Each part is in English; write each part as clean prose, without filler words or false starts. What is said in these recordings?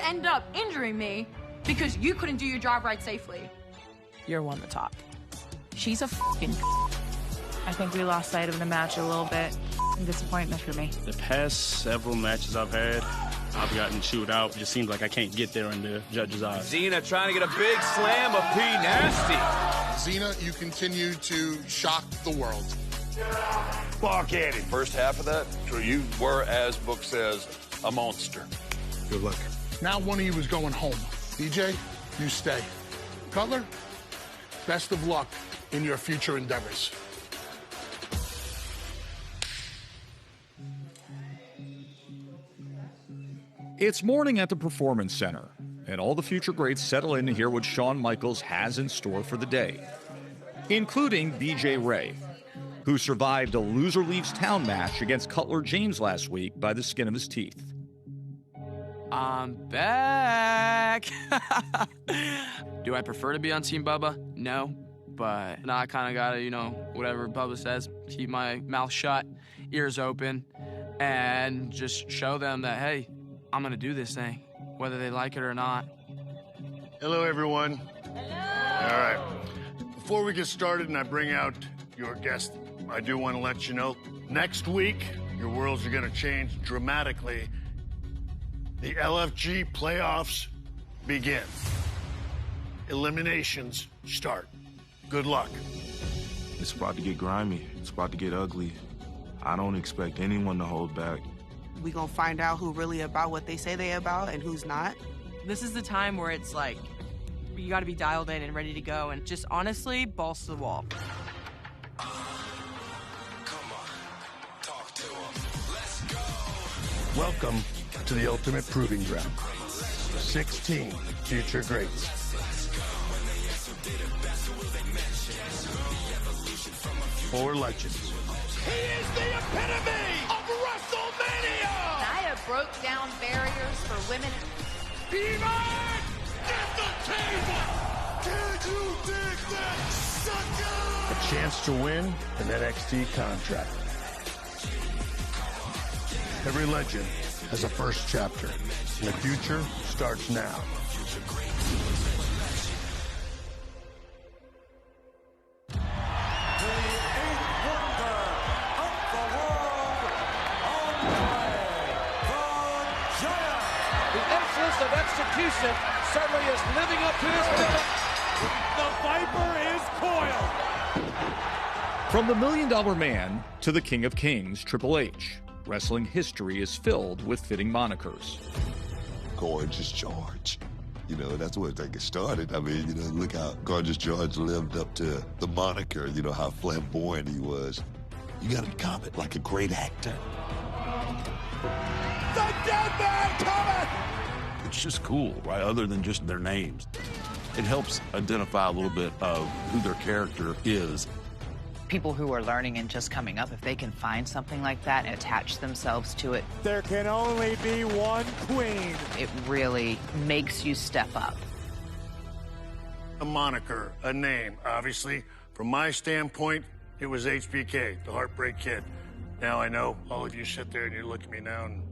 end up injuring me because you couldn't do your job right safely. You're one to talk. She's a fucking. I think we lost sight of the match a little bit. Disappointment for me. The past several matches I've had, I've gotten chewed out. It just seems like I can't get there in the judge's eyes. Xena trying to get a big slam of P Nasty. Xena, you continue to shock the world. Fuck Eddie. First half of that, so you were, as book says, a monster. Good luck. Now one of you is going home. DJ, you stay. Cutler, best of luck in your future endeavors. It's morning at the Performance Center, and all the future greats settle in to hear what Shawn Michaels has in store for the day, including BJ Ray, who survived a loser leaves town match against Cutler James last week by the skin of his teeth. I'm back. Do I prefer to be on Team Bubba? No, but now I kind of gotta, whatever Bubba says, keep my mouth shut, ears open, and just show them that, hey, I'm gonna do this thing, whether they like it or not. Hello, everyone. Hello. All right. Before we get started and I bring out your guest, I do want to let you know, next week, your worlds are gonna change dramatically. The LFG playoffs begin. Eliminations start. Good luck. It's about to get grimy. It's about to get ugly. I don't expect anyone to hold back. We gonna find out who really about what they say they about and who's not. This is the time where it's like, you gotta be dialed in and ready to go, and just honestly, balls to the wall. Welcome to the ultimate proving ground. 16 future greats. 4 legends. He is the epitome of WrestleMania! Nia broke down barriers for women. Beaver! Get the table! Can you dig that, sucker? A chance to win an NXT contract. Every legend has a first chapter, and the future starts now. Of execution certainly is living up to his billing. The Viper is coiled. From the $1 Million Man to the King of Kings, Triple H, wrestling history is filled with fitting monikers. Gorgeous George. That's where they get started. I mean, look how Gorgeous George lived up to the moniker, how flamboyant he was. You gotta become it like a great actor. The dead man cometh! It's just cool, right? Other than just their names. It helps identify a little bit of who their character is. People who are learning and just coming up, if they can find something like that and attach themselves to it, there can only be one queen. It really makes you step up. A moniker, a name. Obviously, from my standpoint, it was HBK, the Heartbreak Kid. Now I know all of you sit there and you look at me now and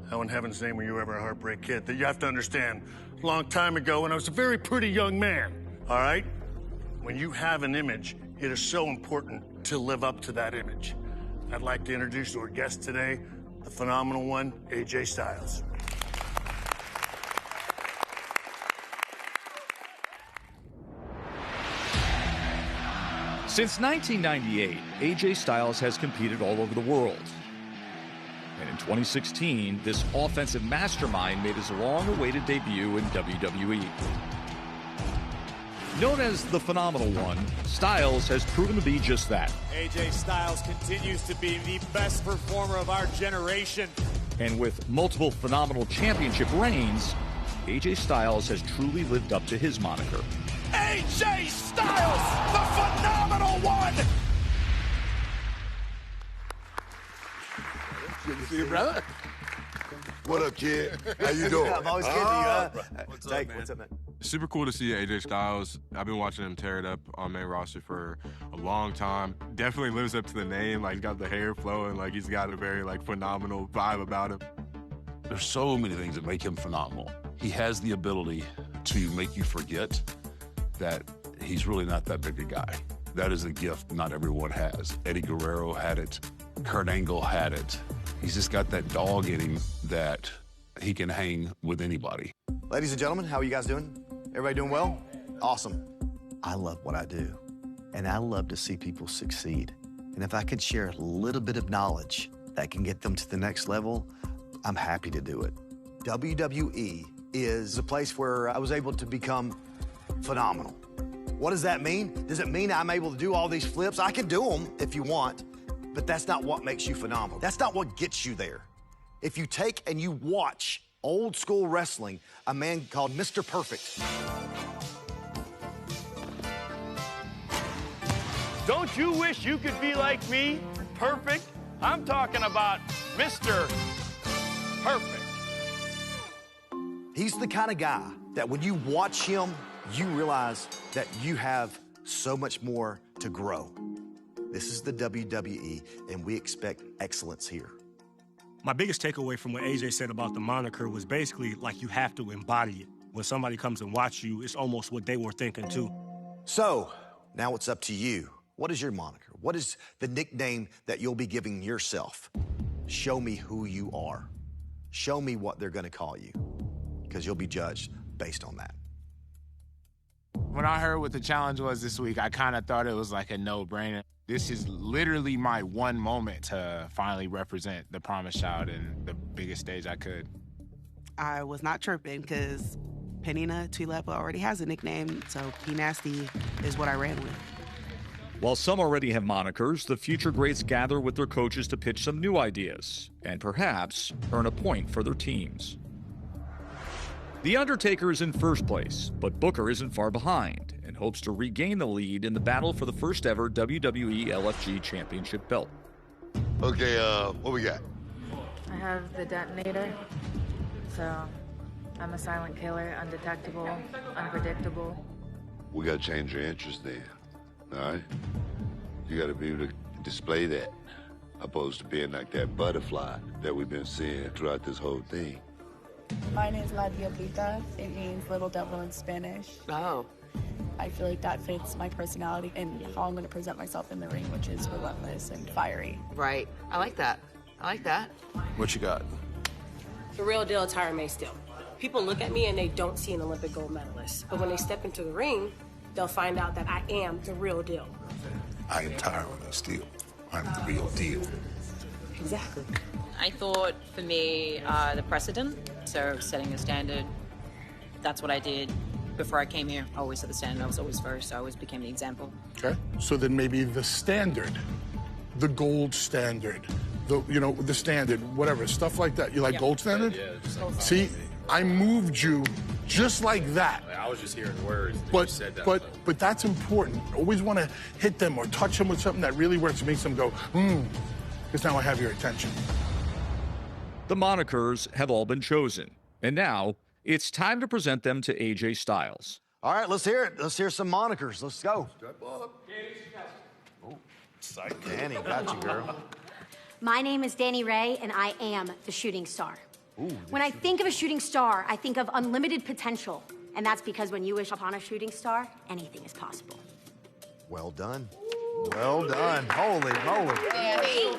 how in heaven's name were you ever a Heartbreak Kid? That you have to understand, a long time ago when I was a very pretty young man, all right? When you have an image, it is so important to live up to that image. I'd like to introduce our guest today, the phenomenal one, AJ Styles. Since 1998, AJ Styles has competed all over the world. And in 2016, this offensive mastermind made his long-awaited debut in WWE. Known as the Phenomenal One, Styles has proven to be just that. AJ Styles continues to be the best performer of our generation. And with multiple Phenomenal Championship reigns, AJ Styles has truly lived up to his moniker. AJ Styles, the Phenomenal One! Good to see you, brother. What up, kid? How you doing? I'm always kidding you, What's up, man? What's up, man? Super cool to see AJ Styles. I've been watching him tear it up on main roster for a long time. Definitely lives up to the name. Like, he's got the hair flowing. Like, he's got a very, phenomenal vibe about him. There's so many things that make him phenomenal. He has the ability to make you forget that he's really not that big a guy. That is a gift not everyone has. Eddie Guerrero had it. Kurt Angle had it. He's just got that dog in him that he can hang with anybody. Ladies and gentlemen, how are you guys doing? Everybody doing well? Awesome. I love what I do, and I love to see people succeed. And if I can share a little bit of knowledge that can get them to the next level, I'm happy to do it. WWE is a place where I was able to become phenomenal. What does that mean? Does it mean I'm able to do all these flips? I can do them if you want, but that's not what makes you phenomenal. That's not what gets you there. If you take and you watch old school wrestling, a man called Mr. Perfect. Don't you wish you could be like me? Perfect? I'm talking about Mr. Perfect. He's the kind of guy that when you watch him, you realize that you have so much more to grow. This is the WWE, and we expect excellence here. My biggest takeaway from what AJ said about the moniker was basically like you have to embody it. When somebody comes and watch you, it's almost what they were thinking too. So, now it's up to you. What is your moniker? What is the nickname that you'll be giving yourself? Show me who you are. Show me what they're gonna call you, because you'll be judged based on that. When I heard what the challenge was this week, I kind of thought it was like a no-brainer. This is literally my one moment to finally represent the Promised Child in the biggest stage I could. I was not chirping because Penina Tulepa already has a nickname, so P Nasty is what I ran with. While some already have monikers, the future greats gather with their coaches to pitch some new ideas and perhaps earn a point for their teams. The Undertaker is in first place, but Booker isn't far behind and hopes to regain the lead in the battle for the first ever WWE LFG Championship belt. Okay, what we got? I have the detonator, so I'm a silent killer, undetectable, unpredictable. We gotta change your interest then, all right? You gotta be able to display that, opposed to being like that butterfly that we've been seeing throughout this whole thing. Mine is La Diablita. It means little devil in Spanish. Oh. I feel like that fits my personality and how I'm going to present myself in the ring, which is relentless and fiery. Right. I like that. I like that. What you got? The real deal is Tyra May still. People look at me and they don't see an Olympic gold medalist. But when they step into the ring, they'll find out that I am the real deal. I am Tyra Steele. I'm the real deal. Exactly. I thought for me, the precedent, so setting a standard, that's what I did before I came here. I always set the standard, I was always first, I always became the example. Okay, so then maybe the standard, the gold standard, the standard, whatever, stuff like that. You like gold standard? Yeah, just like See, I moved you just like that. I was just hearing words. But, you said that, but that's important. Always want to hit them or touch them with something that really works, makes them go, because now I have your attention. The monikers have all been chosen, and now it's time to present them to AJ Styles. All right, let's hear it. Let's hear some monikers. Let's go. Oh, Danny, got you, girl. My name is Danny Ray, and I am the shooting star. When I think of a shooting star, I think of unlimited potential. And that's because when you wish upon a shooting star, anything is possible. Well done. Well done. Holy moly. Danny.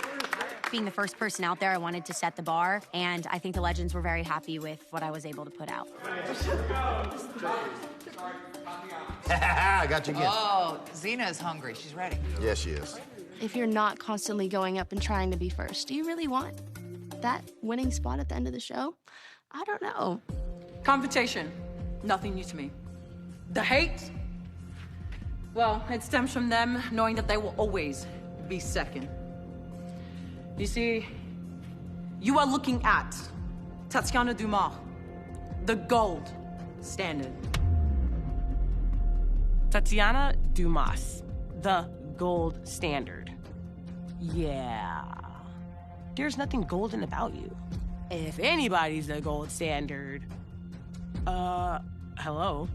Being the first person out there, I wanted to set the bar, and I think the legends were very happy with what I was able to put out. I got you again. Oh, Xena is hungry. She's ready. Yes, she is. If you're not constantly going up and trying to be first, do you really want that winning spot at the end of the show? I don't know. Confrontation, nothing new to me. The hate, well, it stems from them knowing that they will always be second. You see, you are looking at Tatiana Dumas, the gold standard. Tatiana Dumas, the gold standard. Yeah. There's nothing golden about you. If anybody's the gold standard, hello?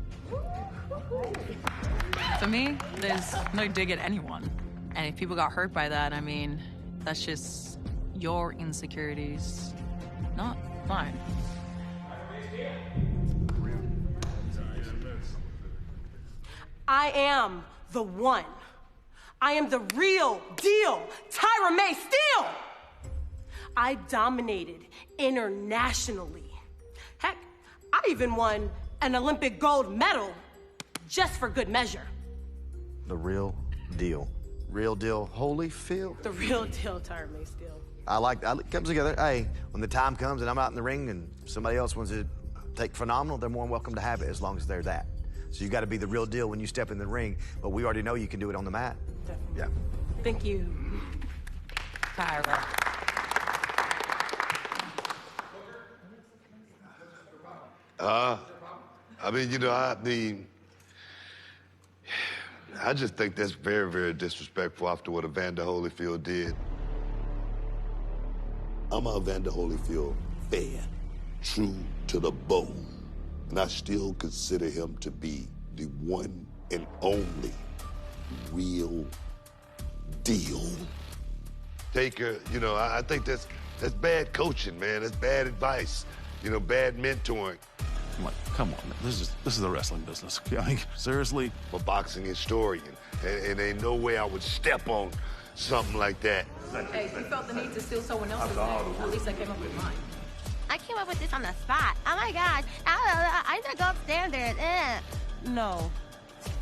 For me, there's no dig at anyone. And if people got hurt by that, I mean, that's just your insecurities, not mine. I am the one. I am the real deal, Tyra May Steele. I dominated internationally. Heck, I even won an Olympic gold medal just for good measure. The real deal. Real deal Holyfield. The real deal, Tyra May Steele. It comes together. Hey, when the time comes and I'm out in the ring and somebody else wants to take phenomenal, they're more than welcome to have it as long as they're that. So you got to be the real deal when you step in the ring, but we already know you can do it on the mat. Definitely. Yeah. Thank you, Tyra. I just think that's very, very disrespectful after what Evander Holyfield did. I'm a Evander Holyfield fan, true to the bone. And I still consider him to be the one and only real deal. Taker, I think that's bad coaching, man. That's bad advice. Bad mentoring. Come on, man. This is the wrestling business. I mean, seriously? I'm a boxing historian, and ain't no way I would step on something like that. Hey, if you felt the need to steal someone else's name, at least I came up with mine. I came up with this on the spot. Oh my gosh. I just go upstairs there. No,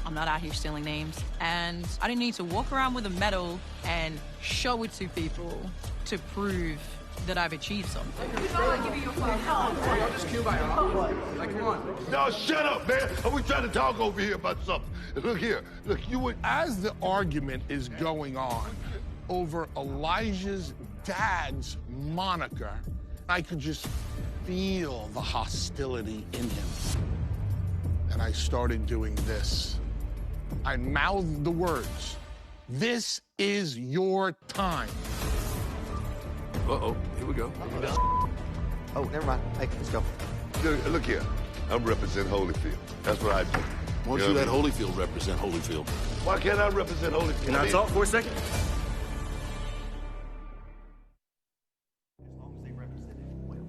I'm not out here stealing names. And I didn't need to walk around with a medal and show it to people to prove that I've achieved something. No, shut up, man. Are we trying to talk over here about something? Look here. Look, you would... As the argument is going on over Elijah's dad's moniker, I could just feel the hostility in him. And I started doing this. I mouthed the words, "This is your time." Uh-oh, here we go. Oh, never mind. Hey, let's go. Look here. I'm representing Holyfield. That's what I do. Why don't you let Holyfield represent Holyfield? Why can't I represent Holyfield? Can I talk for a second?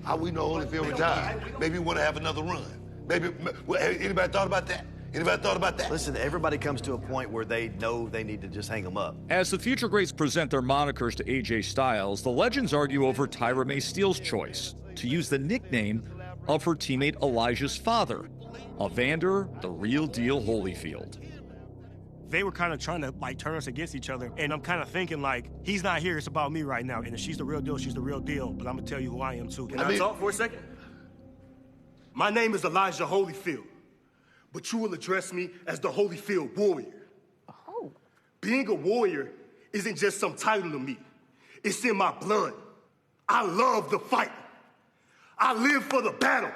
How we know Holyfield retired? Maybe we want to have another run. Maybe, anybody thought about that? Anybody thought about that? Listen, everybody comes to a point where they know they need to just hang them up. As the future greats present their monikers to AJ Styles, the legends argue over Tyra May Steele's choice to use the nickname of her teammate Elijah's father, Evander the Real Deal Holyfield. They were kind of trying to turn us against each other, and I'm kind of thinking he's not here, it's about me right now, and if she's the real deal, she's the real deal, but I'm gonna tell you who I am too. Can I talk for a second? My name is Elijah Holyfield, but you will address me as the Holyfield Warrior. Oh. Being a warrior isn't just some title to me. It's in my blood. I love the fight. I live for the battle.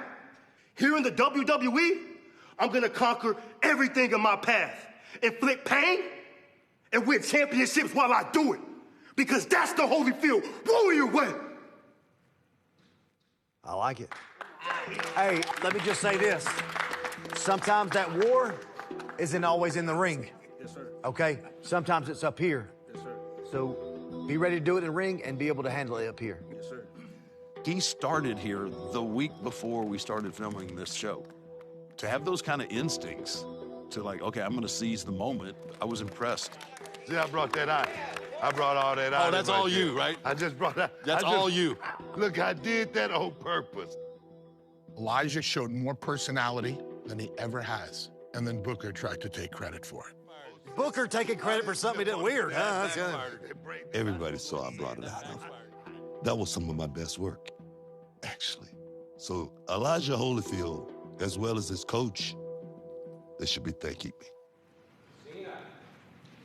Here in the WWE, I'm gonna conquer everything in my path, inflict pain, and win championships while I do it. Because that's the Holyfield Warrior way. I like it. Hey, let me just say this. Sometimes that war isn't always in the ring. Yes, sir. Okay? Sometimes it's up here. Yes, sir. So be ready to do it in the ring and be able to handle it up here. Yes, sir. He started here the week before we started filming this show. To have those kind of instincts, to okay, I'm gonna seize the moment, I was impressed. See, I brought that out. I brought all that out. Oh, that's all you, right? I just brought that. That's all you. Look, I did that on purpose. Elijah showed more personality than he ever has, and then Booker tried to take credit for it. Booker taking credit for something he did weird, huh? That's good. Everybody saw I brought it out of. That was some of my best work, actually. So Elijah Holyfield, as well as his coach, they should be thanking me.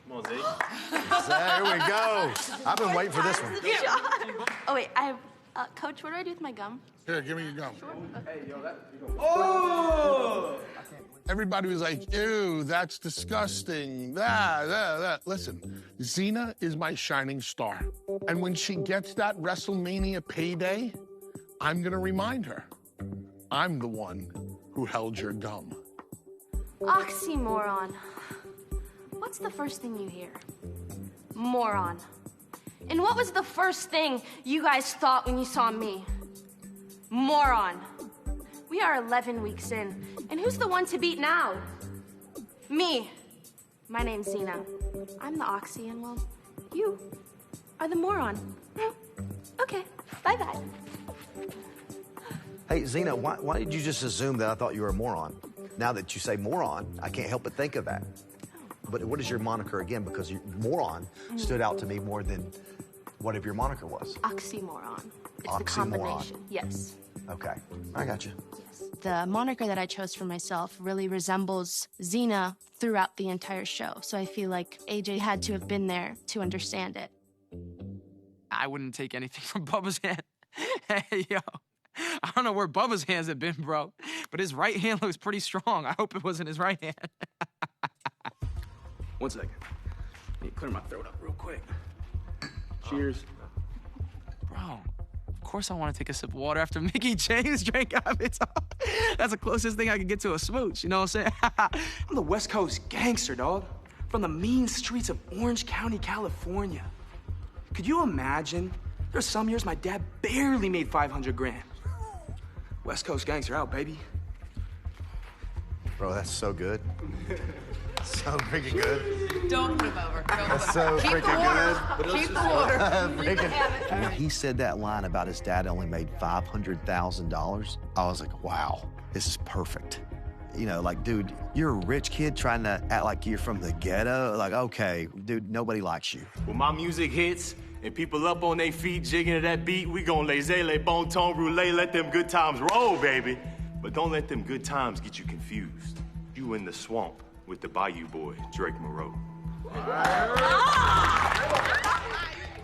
Come on, Zeke. There we go. I've been waiting for this one. Oh, wait, Coach, what do I do with my gum? Here, give me your gum. Hey, yo, Oh! Everybody was like, ew, that's disgusting. That. Listen, Xena is my shining star. And when she gets that WrestleMania payday, I'm gonna remind her. I'm the one who held your gum. Oxymoron. What's the first thing you hear? Moron. And what was the first thing you guys thought when you saw me? Moron. We are 11 weeks in, and who's the one to beat now? Me. My name's Xena. I'm the Oxy, and well, you are the moron. Okay, bye-bye. Hey, Xena, why did you just assume that I thought you were a moron? Now that you say moron, I can't help but think of that. But what is your moniker again? Because moron stood out to me more than whatever your moniker was. Oxymoron. It's Oxymoron. the combination. Yes. Okay, I got you. The moniker that I chose for myself really resembles Xena throughout the entire show. So I feel like AJ had to have been there to understand it. I wouldn't take anything from Bubba's hand. Hey, yo. I don't know where Bubba's hands have been, bro, but his right hand looks pretty strong. I hope it wasn't his right hand. 1 second. Let me clear my throat up real quick. Cheers. Bro, of course I want to take a sip of water after Mickey James drank out of it. That's the closest thing I can get to a smooch, you know what I'm saying? I'm the West Coast gangster, dog. From the mean streets of Orange County, California. Could you imagine? There's some years my dad barely made 500 grand. West Coast gangster out, baby. Bro, that's so good. So freaking good. Don't put him over. That's so freaking good. Keep the water. Freaking- When he said that line about his dad only made $500,000, I was like, wow, this is perfect. You know, like, dude, you're a rich kid trying to act like you're from the ghetto. Like, okay, dude, nobody likes you. When my music hits and people up on their feet jigging to that beat, we gon' laissez les bon ton roulette, let them good times roll, baby. But don't let them good times get you confused. You in the swamp with the Bayou Boy, Drake Moreau.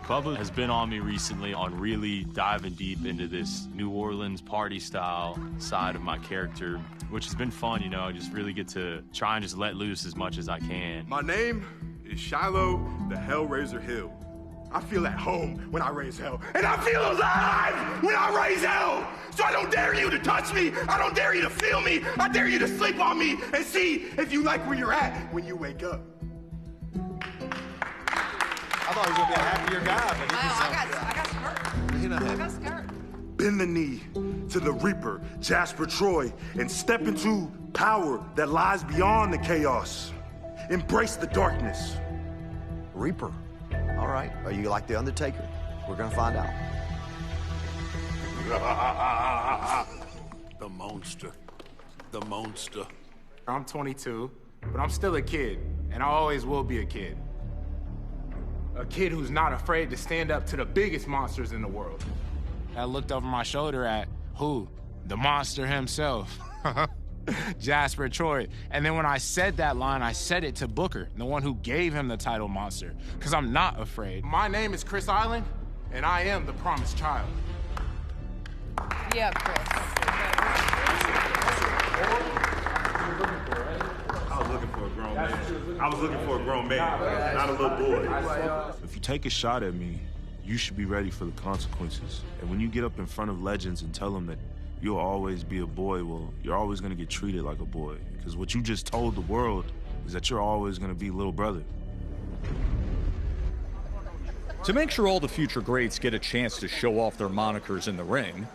Bubba has been on me recently on really diving deep into this New Orleans party style side of my character, which has been fun, you know. I just really get to try and just let loose as much as I can. My name is Shiloh the Hellraiser Hill. I feel at home when I raise hell, and I feel alive when I raise hell. So I don't dare you to touch me. I don't dare you to feel me. I dare you to sleep on me and see if you like where you're at when you wake up. I thought he was gonna be a happier guy, but I got scared. Bend the knee to the Reaper, Jasper Troy, and step into power that lies beyond the chaos. Embrace the darkness. Reaper. All right. Are you like the Undertaker? We're gonna find out. The monster. The monster. I'm 22, but I'm still a kid, and I always will be a kid. A kid who's not afraid to stand up to the biggest monsters in the world. I looked over my shoulder at who? The monster himself. Jasper Troy. And then when I said that line, I said it to Booker, the one who gave him the title monster, because I'm not afraid. My name is Chris Island, and I am the promised child. Yeah, Chris. I was looking for a grown man. I was looking for a grown man, not a little boy. If you take a shot at me, you should be ready for the consequences. And when you get up in front of legends and tell them that you'll always be a boy, well, you're always gonna get treated like a boy. Because what you just told the world is that you're always gonna be little brother. To make sure all the future greats get a chance to show off their monikers in the ring,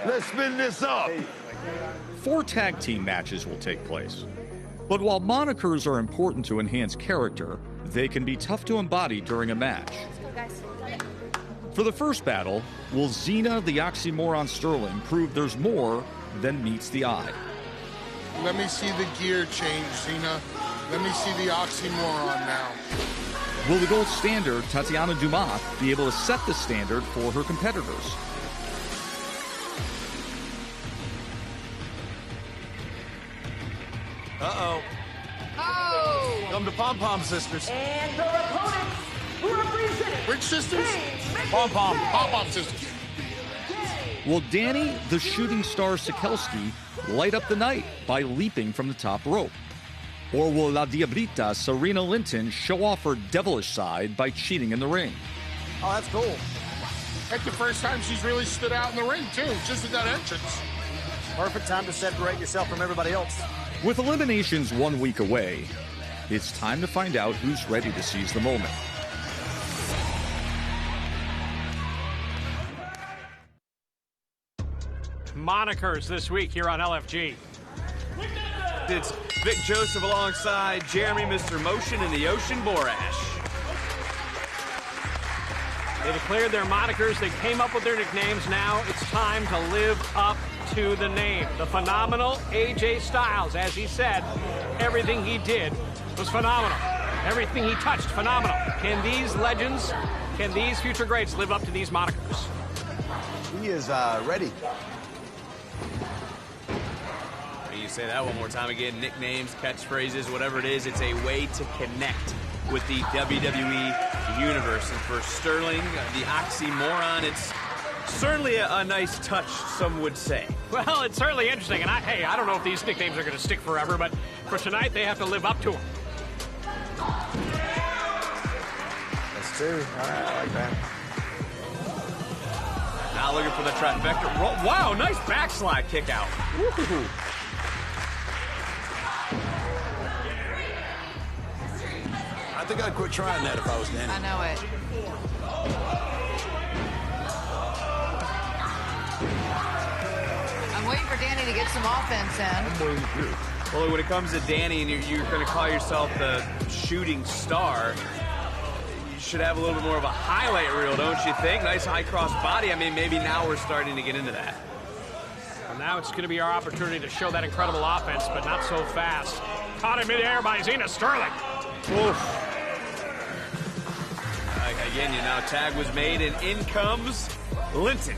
Let's spin this up. 4 tag team matches will take place. But while monikers are important to enhance character, they can be tough to embody during a match. For the first battle, will Xena the Oxymoron Sterling prove there's more than meets the eye? Let me see the gear change, Xena. Let me see the oxymoron now. Will the gold standard, Tatiana Dumas, be able to set the standard for her competitors? Uh-oh. Oh! Come to Pom Pom Sisters. And the opponents who represent Which sisters? Pom Pom. Pom Pom Sisters. Will Danny, the shooting star Sikelski, light up the night by leaping from the top rope? Or will La Diablita Serena Linton show off her devilish side by cheating in the ring? Oh, that's cool. That's the first time she's really stood out in the ring, too, just with that entrance. Perfect time to separate yourself from everybody else. With eliminations 1 week away, it's time to find out who's ready to seize the moment. Monikers this week here on LFG. It's Vic Joseph alongside Jeremy, Mr. Motion, and the Ocean Borash. They declared their monikers. They came up with their nicknames. Now it's time to live up to the name. The phenomenal AJ Styles, as he said, everything he did was phenomenal. Everything he touched, phenomenal. Can these legends, can these future greats live up to these monikers? He is ready. You say that one more time again. Nicknames, catchphrases, whatever it is, it's a way to connect with the WWE Universe. And for Sterling, the oxymoron, it's certainly a nice touch, some would say. Well, it's certainly interesting. And hey, I don't know if these nicknames are going to stick forever, but for tonight, they have to live up to them. That's true. All right, I like that. Now looking for the trifecta. Wow, nice backslide kick out. Woo-hoo-hoo. I think I'd quit trying that if I was Danny. I know it. I'm waiting for Danny to get some offense in. Well, when it comes to Danny and you're going to call yourself the shooting star, you should have a little bit more of a highlight reel, don't you think? Nice high cross body. I mean, maybe now we're starting to get into that. Well, now it's going to be our opportunity to show that incredible offense, but not so fast. Caught in midair by Zena Sterling. Oof. Again, tag was made, and in comes Linton.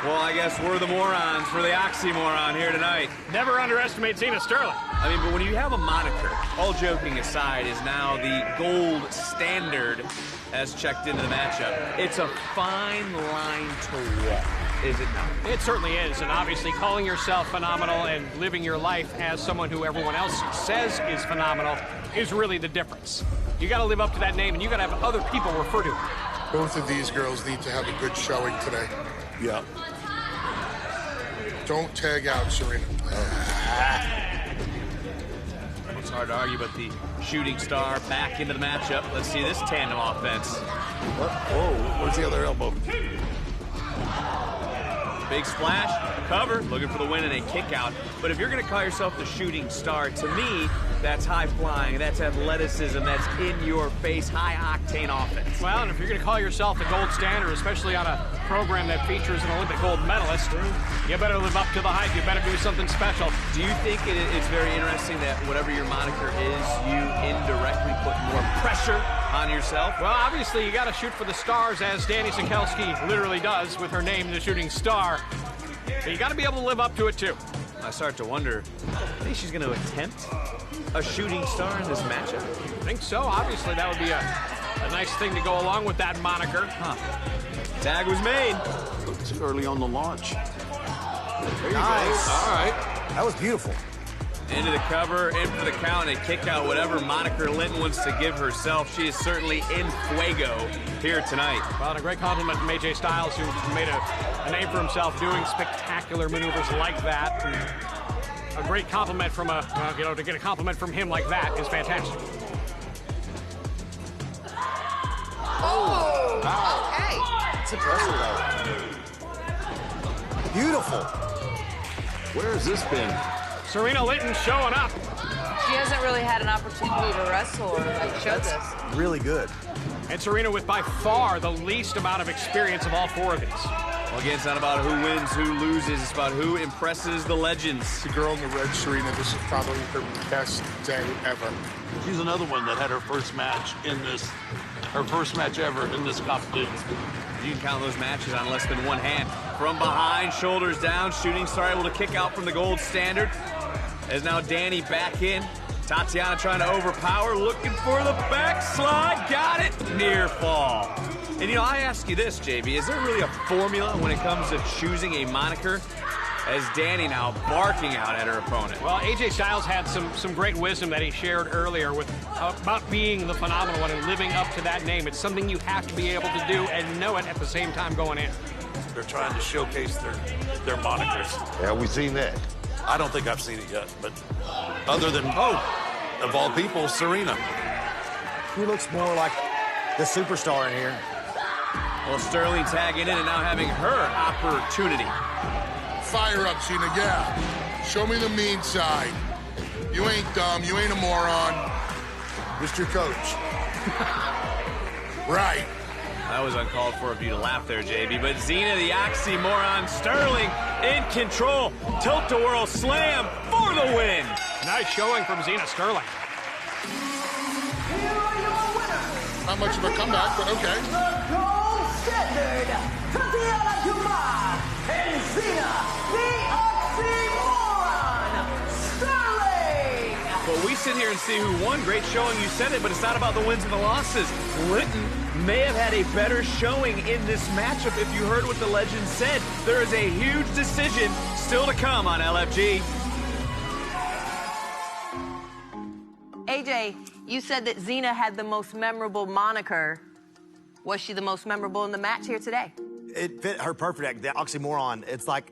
Well, I guess we're the morons for the oxymoron here tonight. Never underestimate Zena Sterling. I mean, but when you have a moniker, all joking aside, is now the gold standard as checked into the matchup. It's a fine line to walk, is it not? It certainly is, and obviously calling yourself phenomenal and living your life as someone who everyone else says is phenomenal is really the difference. You got to live up to that name, and you got to have other people refer to it. Both of these girls need to have a good showing today. Yeah. Don't tag out, Serena. It's hard to argue, but the shooting star back into the matchup. Let's see this tandem offense. Whoa, where's the other elbow? Big splash, cover, looking for the win and a kick out. But if you're going to call yourself the shooting star, to me, that's high flying, that's athleticism, that's in your face, high octane offense. Well, and if you're going to call yourself the gold standard, especially on a program that features an Olympic gold medalist, you better live up to the hype. You better do something special. Do you think it's very interesting that whatever your moniker is, you indirectly put more pressure on yourself? Well, obviously, you got to shoot for the stars, as Danny Sikelski literally does with her name, the shooting star. But you got to be able to live up to it, too. I start to wonder, I think she's going to attempt a shooting star in this matchup? I think so. Obviously, that would be a nice thing to go along with that moniker. Huh. Tag was made. It's early on the launch. There you go. All right. That was beautiful. Into the cover, in for the count, and kick out whatever moniker Linton wants to give herself. She is certainly in fuego here tonight. Well, and a great compliment from AJ Styles, who made a name for himself doing spectacular maneuvers like that. And a great compliment from to get a compliment from him like that is fantastic. Oh, okay. It's impressive, though. Beautiful. Where has this been? Serena Linton showing up. She hasn't really had an opportunity to wrestle or show this. Really good. And Serena with by far the least amount of experience of all four of these. Well, again, it's not about who wins, who loses. It's about who impresses the legends. The girl in the red, Serena, this is probably her best day ever. She's another one that had her first match ever in this competition. You can count those matches on less than one hand. From behind, shoulders down, shooting star able to kick out from the gold standard. As now Danny back in. Tatiana trying to overpower, looking for the backslide. Got it. Near fall. And, I ask you this, JB. Is there really a formula when it comes to choosing a moniker? As Danny now barking out at her opponent. Well, AJ Styles had some great wisdom that he shared earlier with about being the phenomenal one and living up to that name. It's something you have to be able to do and know it at the same time going in. They're trying to showcase their monikers. Have we seen that? I don't think I've seen it yet, but other than, of all people, Serena. Who looks more like the superstar in here? Well, Sterling tagging in and now having her opportunity. Fire up, Cena, yeah. Show me the mean side. You ain't dumb, you ain't a moron. Just your coach. Right. That was uncalled for of you to laugh there, JB. But Xena, the oxymoron, Sterling in control. Tilt-a-whirl slam for the win. Nice showing from Xena Sterling. Not much of a comeback, but okay. The gold standard, Tatiana Kumar and Xena, the oxymoron, Sterling. But we sit here and see who won. Great showing, you said it, but it's not about the wins and the losses. Linton may have had a better showing in this matchup if you heard what the legend said. There is a huge decision still to come on LFG. AJ, you said that Xena had the most memorable moniker. Was she the most memorable in the match here today? It fit her perfect. The oxymoron. It's like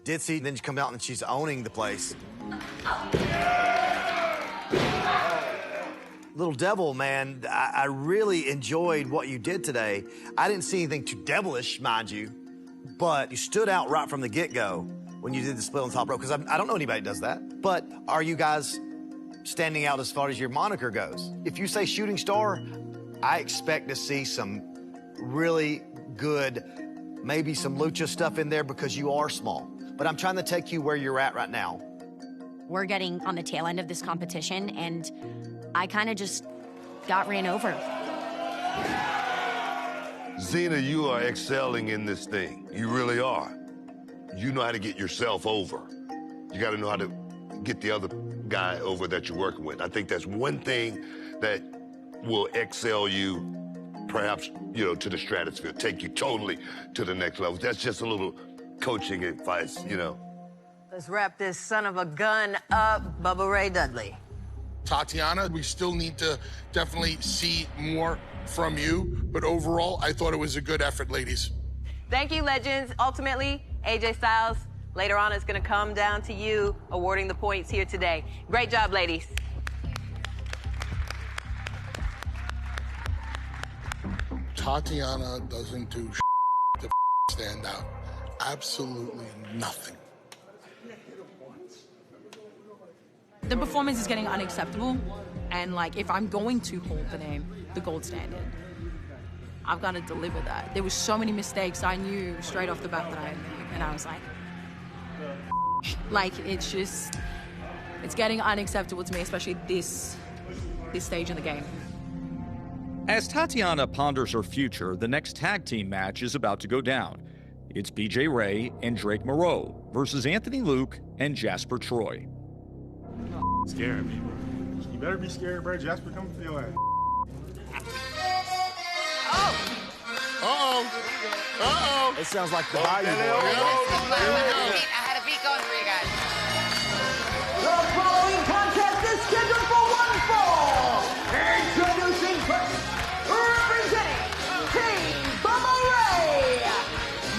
ditzy, then she comes out and she's owning the place. Little Devil, man, I really enjoyed what you did today. I didn't see anything too devilish, mind you, but you stood out right from the get-go when you did the split on top rope, because I don't know anybody that does that. But are you guys standing out as far as your moniker goes? If you say shooting star, I expect to see some really good, maybe some lucha stuff in there because you are small. But I'm trying to take you where you're at right now. We're getting on the tail end of this competition, and I kind of just got ran over. Xena, you are excelling in this thing. You really are. You know how to get yourself over. You got to know how to get the other guy over that you're working with. I think that's one thing that will excel you, perhaps, you know, to the stratosphere, take you totally to the next level. That's just a little coaching advice, you know. Let's wrap this son of a gun up, Bubba Ray Dudley. Tatiana, we still need to definitely see more from you, but overall, I thought it was a good effort, ladies. Thank you, legends. Ultimately, AJ Styles, later on, it's going to come down to you awarding the points here today. Great job, ladies. Tatiana doesn't do to stand out. Absolutely nothing. The performance is getting unacceptable, and like if I'm going to hold the name, the gold standard, I've got to deliver that. There was so many mistakes I knew straight off the bat that I had made, and I was like it's getting unacceptable to me, especially this stage in the game. As Tatiana ponders her future, the next tag team match is about to go down. It's BJ Ray and Drake Moreau versus Anthony Luke and Jasper Troy. Scaring me, bro. You better be scared, bro. Jasper, come to your ass. Uh-oh. It sounds like the Bayou Boy. I had a beat going for you guys. The following contest is scheduled for one fall. Introducing first, representing Team Bubba Ray,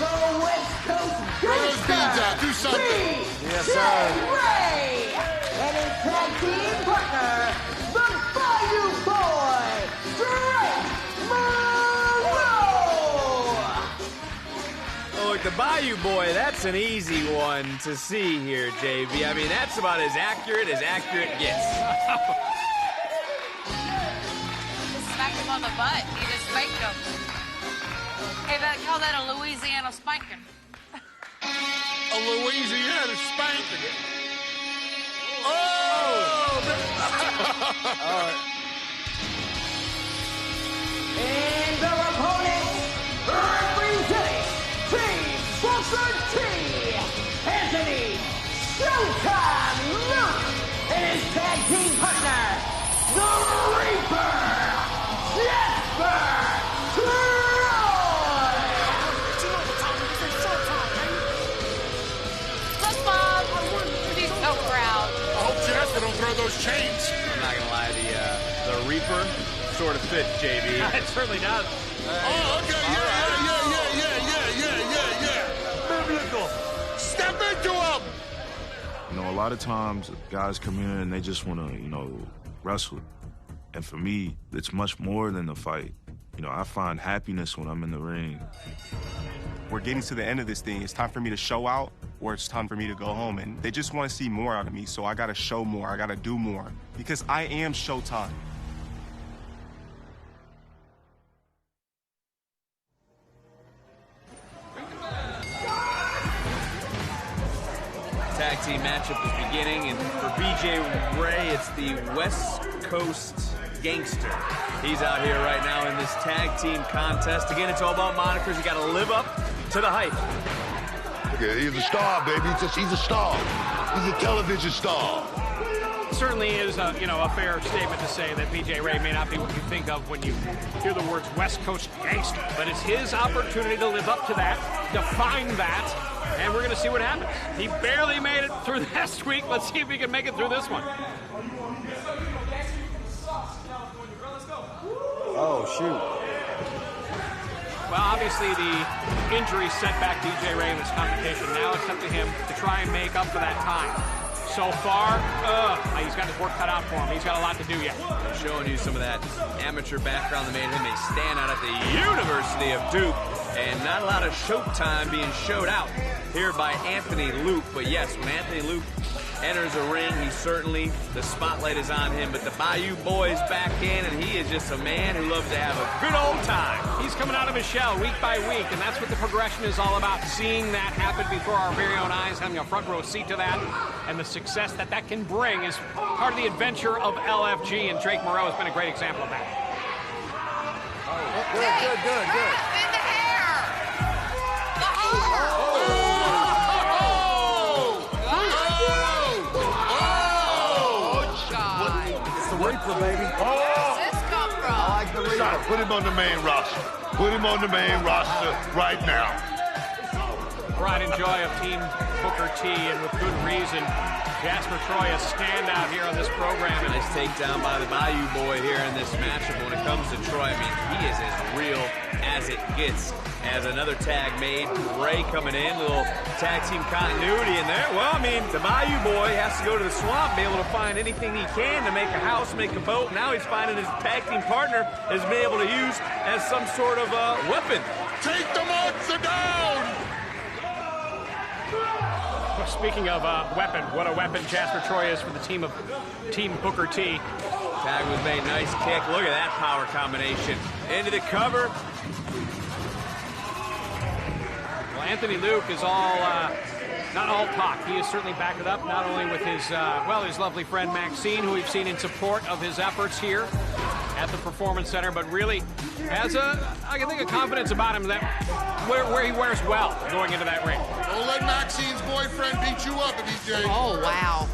the West Coast Gangster, do something. Yes, sir. Ray, and his tag team partner, the Bayou Boy, Drake Moreau. Oh, look, the Bayou Boy, that's an easy one to see here, JB. I mean, that's about as accurate gets. Just smacked him on the butt. He just spanked him. Hey, they call that a Louisiana spanking. A Louisiana spanking. Oh! All right. And their opponents, representing Team Booker T, Anthony Showtime Luke, and his tag team partner, the Reaper, Jasper Troy. Look, Bob, he's so proud. I hope Jasper don't throw those chains. I'm not gonna lie, the Reaper sort of fits, JB. It certainly does. Oh, okay, yeah. Biblical. Step into him. You know, a lot of times guys come in and they just want to, you know, wrestle. And for me, it's much more than the fight. You know, I find happiness when I'm in the ring. We're getting to the end of this thing. It's time for me to show out, or it's time for me to go home. And they just want to see more out of me, so I got to show more. I got to do more, because I am Showtime. Tag team matchup is beginning, and for BJ Ray, it's the West Coast Gangster. He's out here right now in this tag team contest. Again, it's all about monikers. You got to live up to the hype. Yeah, he's a star, baby. He's a star. He's a television star. Certainly is a fair statement to say that BJ Ray may not be what you think of when you hear the words West Coast Gangster, but it's his opportunity to live up to that, define that, and we're going to see what happens. He barely made it through last week. Let's see if he can make it through this one. Oh, shoot. Well, obviously the injury set back DJ Ray in this competition. Now it's up to him to try and make up for that time. So far, he's got his work cut out for him. He's got a lot to do yet. Showing you some of that amateur background that made him a standout at the University of Duke. And not a lot of showtime being showed out here by Anthony Luke. But yes, when Anthony Luke enters a ring, the spotlight is on him. But the Bayou Boy's back in, and he is just a man who loves to have a good old time. He's coming out of his shell week by week, and that's what the progression is all about. Seeing that happen before our very own eyes, having a front row seat to that, and the success that that can bring is part of the adventure of LFG, and Drake Moreau has been a great example of that. Good. In the hair! The It's the Reaper, baby. Where's this come from? I like the Reaper. Stop. Put him on the main roster. Put him on the main roster right now. Pride and joy of Team Booker T, and with good reason. Jasper Troy, a standout here on this program. Nice takedown by the Bayou Boy here in this matchup. When it comes to Troy, I mean, he is as real as it gets. As another tag made, Ray coming in, little tag team continuity in there. Well, I mean, the Bayou Boy has to go to the swamp, be able to find anything he can to make a house, make a boat. Now he's finding his tag team partner has been able to use as some sort of weapon. Take the monster down! Speaking of weapon, what a weapon Jasper Troy is for the team of Team Booker T. Tag was made, nice kick. Look at that power combination. Into the cover. Well, Anthony Luke is all, not all talk. He is certainly backed it up, not only with his, his lovely friend Maxine, who we've seen in support of his efforts here at the Performance Center, but really has I think, a confidence about him that where he wears well going into that ring. Don't let Maxine's boyfriend beat you up, BJ. Oh, wow.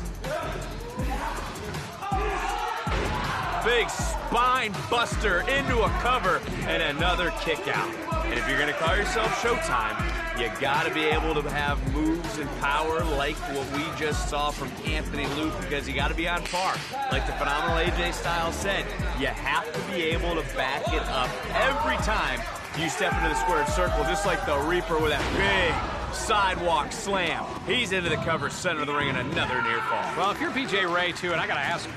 Big spine buster into a cover and another kick out. And if you're going to call yourself Showtime, you got to be able to have moves and power like what we just saw from Anthony Luke, because you got to be on par. Like the phenomenal AJ Styles said, you have to be able to back it up every time you step into the squared circle, just like the Reaper with that big sidewalk slam. He's into the cover, center of the ring, and another near fall. Well, if you're BJ Ray, too, and I got to ask,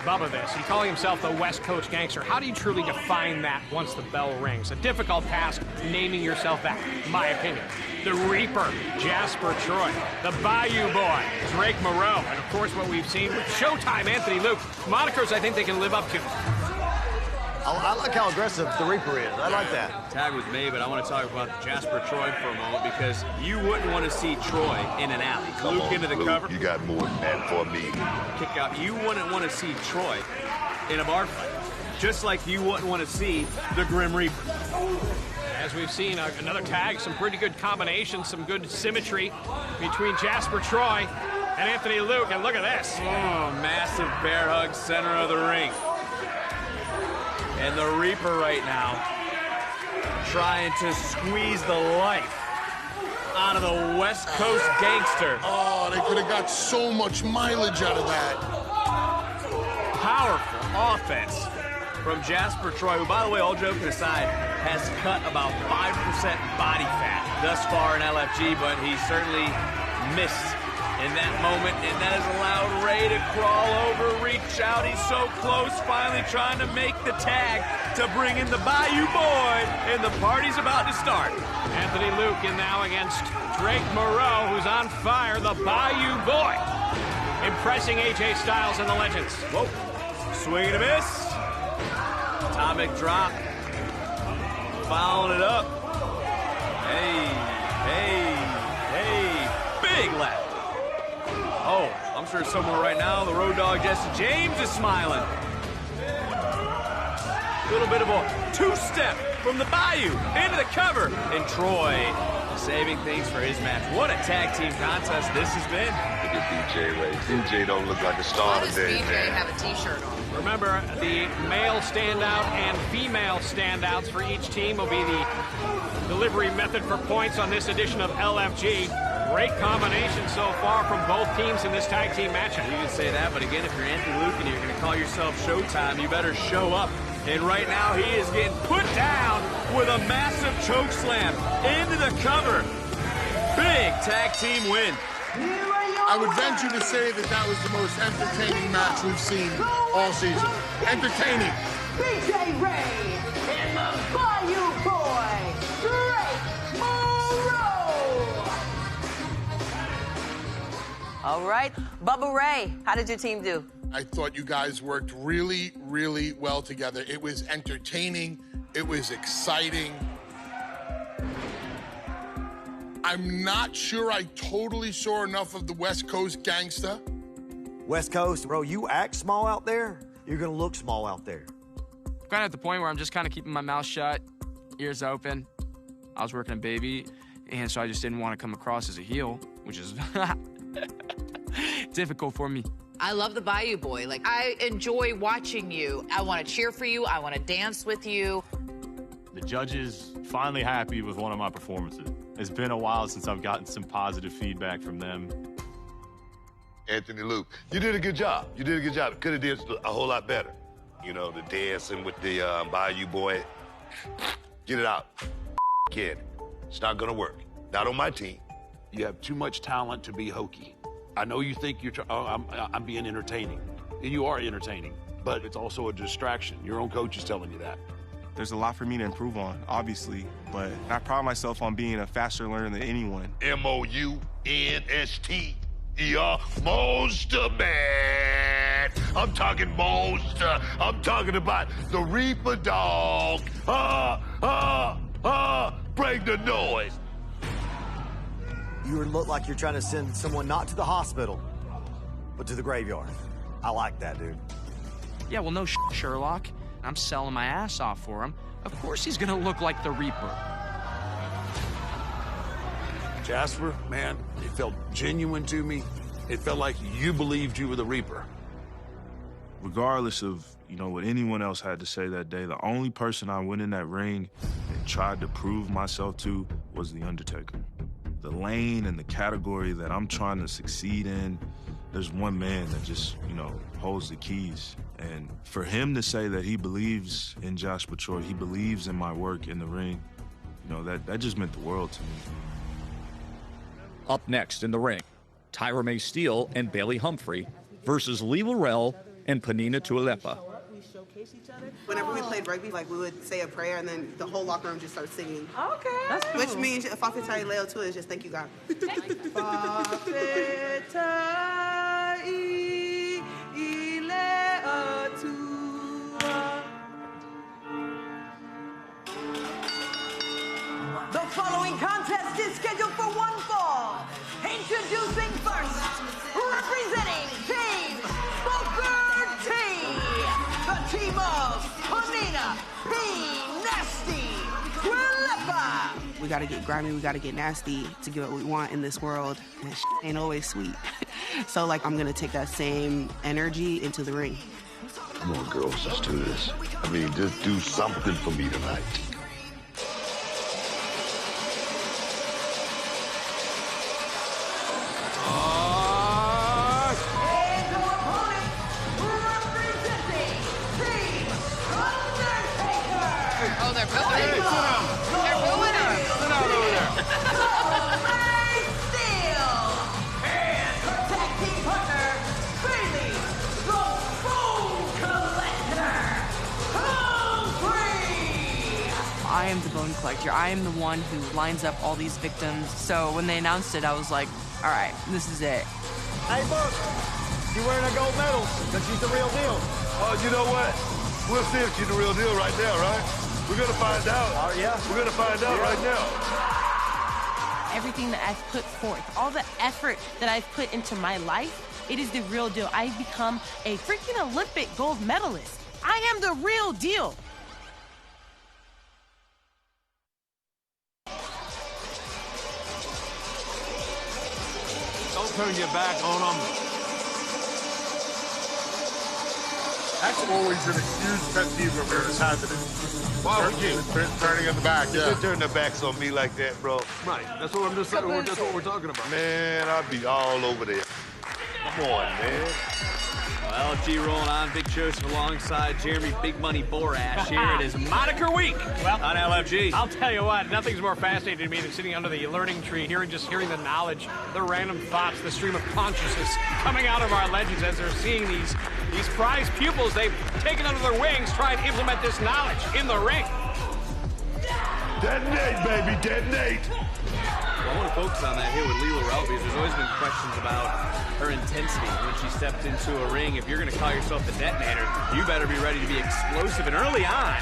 Bubba this. He's calling himself the West Coast Gangster. How do you truly define that once the bell rings? A difficult task naming yourself that, in my opinion. The Reaper, Jasper Troy. The Bayou Boy, Drake Moreau. And, of course, what we've seen with Showtime, Anthony Luke. Monikers I think they can live up to. I like how aggressive the Reaper is. I like that. Tag was made, but I want to talk about Jasper Troy for a moment, because you wouldn't want to see Troy in an alley. Luke into the cover. You got more than that for me. Kick out. You wouldn't want to see Troy in a bar fight. Just like you wouldn't want to see the Grim Reaper. As we've seen, another tag, some pretty good combinations, some good symmetry between Jasper Troy and Anthony Luke. And look at this. Oh, massive bear hug, center of the ring. And the Reaper right now trying to squeeze the life out of the West Coast Gangster. Oh, they could have got so much mileage out of that. Powerful offense from Jasper Troy, who, by the way, all joking aside, has cut about 5% body fat thus far in LFG, but he certainly missed in that moment, and that has allowed Ray to crawl over, reach out. He's so close, finally trying to make the tag to bring in the Bayou Boy, and the party's about to start. Anthony Luke in now against Drake Moreau, who's on fire, the Bayou Boy. Impressing AJ Styles and the Legends. Whoa, swing and a miss. Atomic drop. Following it up. Hey, big left. Oh, I'm sure somewhere right now the Road Dogg Jesse James is smiling. A little bit of a two-step from the Bayou into the cover. And Troy saving things for his match. What a tag team contest this has been. Look at DJ Ray. DJ don't look like a star today, man. Have a t-shirt on. Remember, the male standout and female standouts for each team will be the delivery method for points on this edition of LFG. Great combination so far from both teams in this tag team matchup. You can say that, but again, if you're Anthony Luke and you're going to call yourself Showtime, you better show up. And right now, he is getting put down with a massive choke slam into the cover. Big tag team win. I would venture to say that that was the most entertaining match we've seen all season. Entertaining. BJ Ray and the Bayou Boy, Drake Moreau. All right, Bubba Ray, how did your team do? I thought you guys worked really, really well together. It was entertaining. It was exciting. I'm not sure I totally saw enough of the West Coast gangsta. West Coast, bro, you act small out there, you're gonna look small out there. Kind of at the point where I'm just kind of keeping my mouth shut, ears open. I was working a baby, and so I just didn't want to come across as a heel, which is difficult for me. I love the Bayou Boy. Like, I enjoy watching you. I want to cheer for you. I want to dance with you. The judges finally happy with one of my performances. It's been a while since I've gotten some positive feedback from them. Anthony Luke, you did a good job. You did a good job. Could have did a whole lot better. You know, the dancing with the Bayou Boy. Get it out. Kid, it's not gonna work. Not on my team. You have too much talent to be hokey. I know you think you're, I'm being entertaining. And you are entertaining, but it's also a distraction. Your own coach is telling you that. There's a lot for me to improve on, obviously, but I pride myself on being a faster learner than anyone. MOUNSTER, Monster Man. I'm talking monster. I'm talking about the Reaper Dog. Bring the noise. You look like you're trying to send someone not to the hospital, but to the graveyard. I like that, dude. Yeah, well, no Sherlock. I'm selling my ass off for him. Of course he's gonna look like the Reaper. Jasper, man, it felt genuine to me. It felt like you believed you were the Reaper. Regardless of, what anyone else had to say that day, the only person I went in that ring and tried to prove myself to was The Undertaker. The lane and the category that I'm trying to succeed in, there's one man that just, holds the keys. And for him to say that he believes in Josh Patroy, he believes in my work in the ring, that just meant the world to me. Up next in the ring, Tyra May Steele and Bailey Humphrey versus Lee Laurel and Panina Tuilepa. Whenever we played rugby, we would say a prayer, and then the whole locker room just started singing. Okay. That's cool. Which means, Fafetai Leo too, is just thank you, God. The following contest is scheduled for one fall. Introducing first, representing Team Booker T, the team of Panina P. Nasty Tuilepa. We gotta get grimy, we gotta get nasty to get what we want in this world. And ain't always sweet. So, I'm gonna take that same energy into the ring. Come on, girls, let's do this. Just do something for me tonight. Oh, they're booing him. They're booing him. Ray Steele and collector. I am the one who lines up all these victims. So when they announced it, I was like, all right, this is it. Hey, Book, she's wearing her gold medals because she's the real deal. Oh, you know what? We'll see if she's the real deal right now, right? We're going to find out. Oh, yeah. We're going to find out right now. Everything that I've put forth, all the effort that I've put into my life, it is the real deal. I've become a freaking Olympic gold medalist. I am the real deal. Don't turn your back on them. That's always an excuse pet peeve of yours, hasn't it? Why would you? Turning in the back, yeah. Don't turn their backs on me like that, bro. Right, that's what I'm just saying. That's what we're talking about. Man, I'll be all over there. Come on, man. Well, LFG rolling on. Big Joseph alongside Jeremy Big Money Borash here. It is Moniker Week on LFG. I'll tell you what, nothing's more fascinating to me than sitting under the learning tree, hearing the knowledge, the random thoughts, the stream of consciousness coming out of our legends as they're seeing these prize pupils they've taken under their wings try and implement this knowledge in the ring. Detonate, baby, detonate. Well, I want to focus on that here with Leela Rel because there's always been questions about her intensity when she stepped into a ring. If you're going to call yourself the detonator, you better be ready to be explosive. And early on,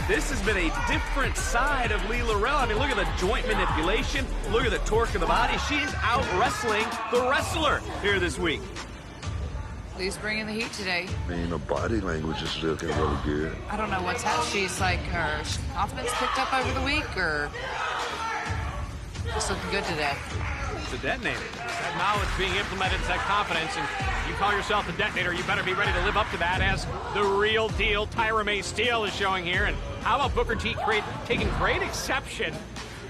this has been a different side of Leela Rel. I mean, look at the joint manipulation. Look at the torque of the body. She is out wrestling the wrestler here this week. Lee's bringing the heat today. I mean, the body language is looking really good. I don't know what's happened. She's like, her confidence picked up over the week, or just looking good today. The detonator. That knowledge being implemented, that confidence, and you call yourself the detonator, you better be ready to live up to that, as the real deal Tyra May Steele is showing here. And how about Booker T taking great exception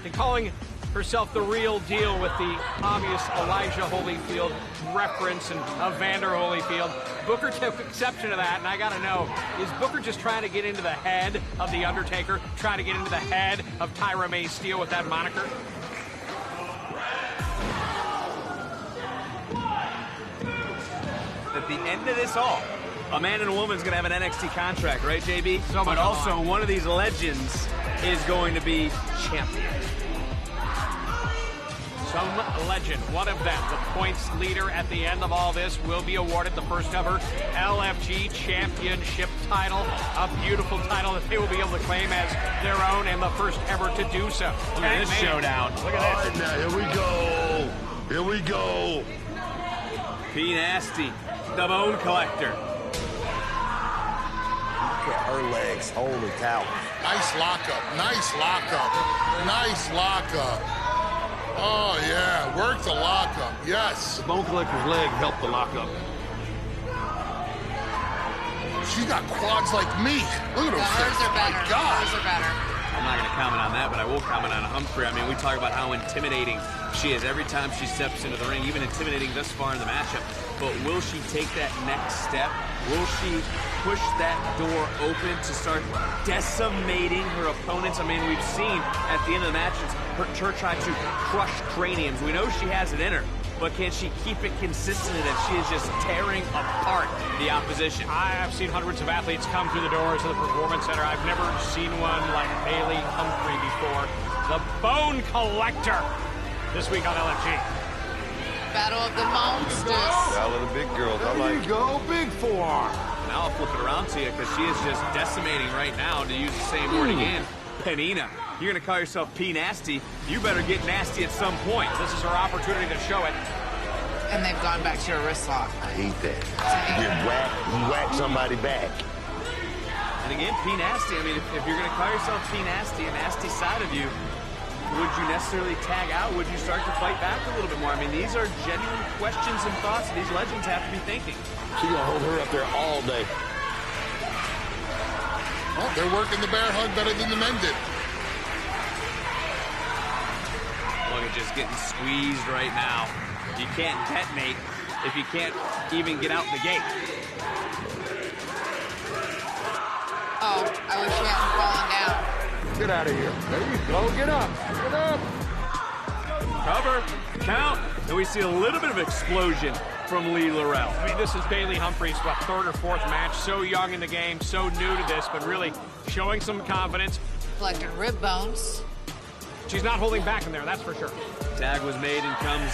to calling herself the real deal with the obvious Elijah Holyfield reference and Evander Holyfield. Booker took exception to that, and I gotta know, is Booker just trying to get into the head of The Undertaker, trying to get into the head of Tyra May Steele with that moniker? At the end of this all, a man and a woman is going to have an NXT contract, right, JB? So but also, one of these legends is going to be champion. Some legend, one of them, the points leader at the end of all this, will be awarded the first ever LFG Championship title, a beautiful title that they will be able to claim as their own and the first ever to do so. Look at this showdown. Look at All right, now, here we go. Here we go. P Nasty, the Bone Collector. Look at her legs. Holy cow. Nice lockup. Nice lockup. Nice lockup. Oh, yeah. Work the lockup. Yes. The Bone Collector's leg helped the lockup. She got quads like me. Look at those things. Hers are better. My God. Hers are better. I'm not going to comment on that, but I will comment on Humphrey. I mean, we talk about how intimidating she is every time she steps into the ring, even intimidating thus far in the matchup. But will she take that next step? Will she push that door open to start decimating her opponents? I mean, we've seen at the end of the matches her try to crush craniums. We know she has it in her, but can she keep it consistent if she is just tearing apart the opposition? I have seen hundreds of athletes come through the doors of the Performance Center. I've never seen one like Bailey Humphrey before. The Bone Collector this week on LFG. Battle of the Monsters. Battle of the big girls. I like There you go. Big forearm. Now I'll flip it around to you because she is just decimating right now, to use the same word again. Penina, you're going to call yourself P Nasty. You better get nasty at some point. This is her opportunity to show it. And they've gone back to a wrist lock. I hate that. You get whacked, you whack somebody back. And again, P Nasty, I mean, if you're going to call yourself P Nasty, a nasty side of you, would you necessarily tag out? Would you start to fight back a little bit more? I mean, these are genuine questions and thoughts these legends have to be thinking. She's going to hold her up there all day. Well, they're working the bear hug better than the men did. Look at just getting squeezed right now. You can't detonate if you can't even get out the gate. Oh, I wish you hadn't fallen down. Get out of here. There you go. Get up. Get up. Cover, count, and we see a little bit of explosion from Leela Rel. I mean, this is Bailey Humphrey's, third or fourth match. So young in the game, so new to this, but really showing some confidence. Collected rib bones. She's not holding back in there, that's for sure. Tag was made and comes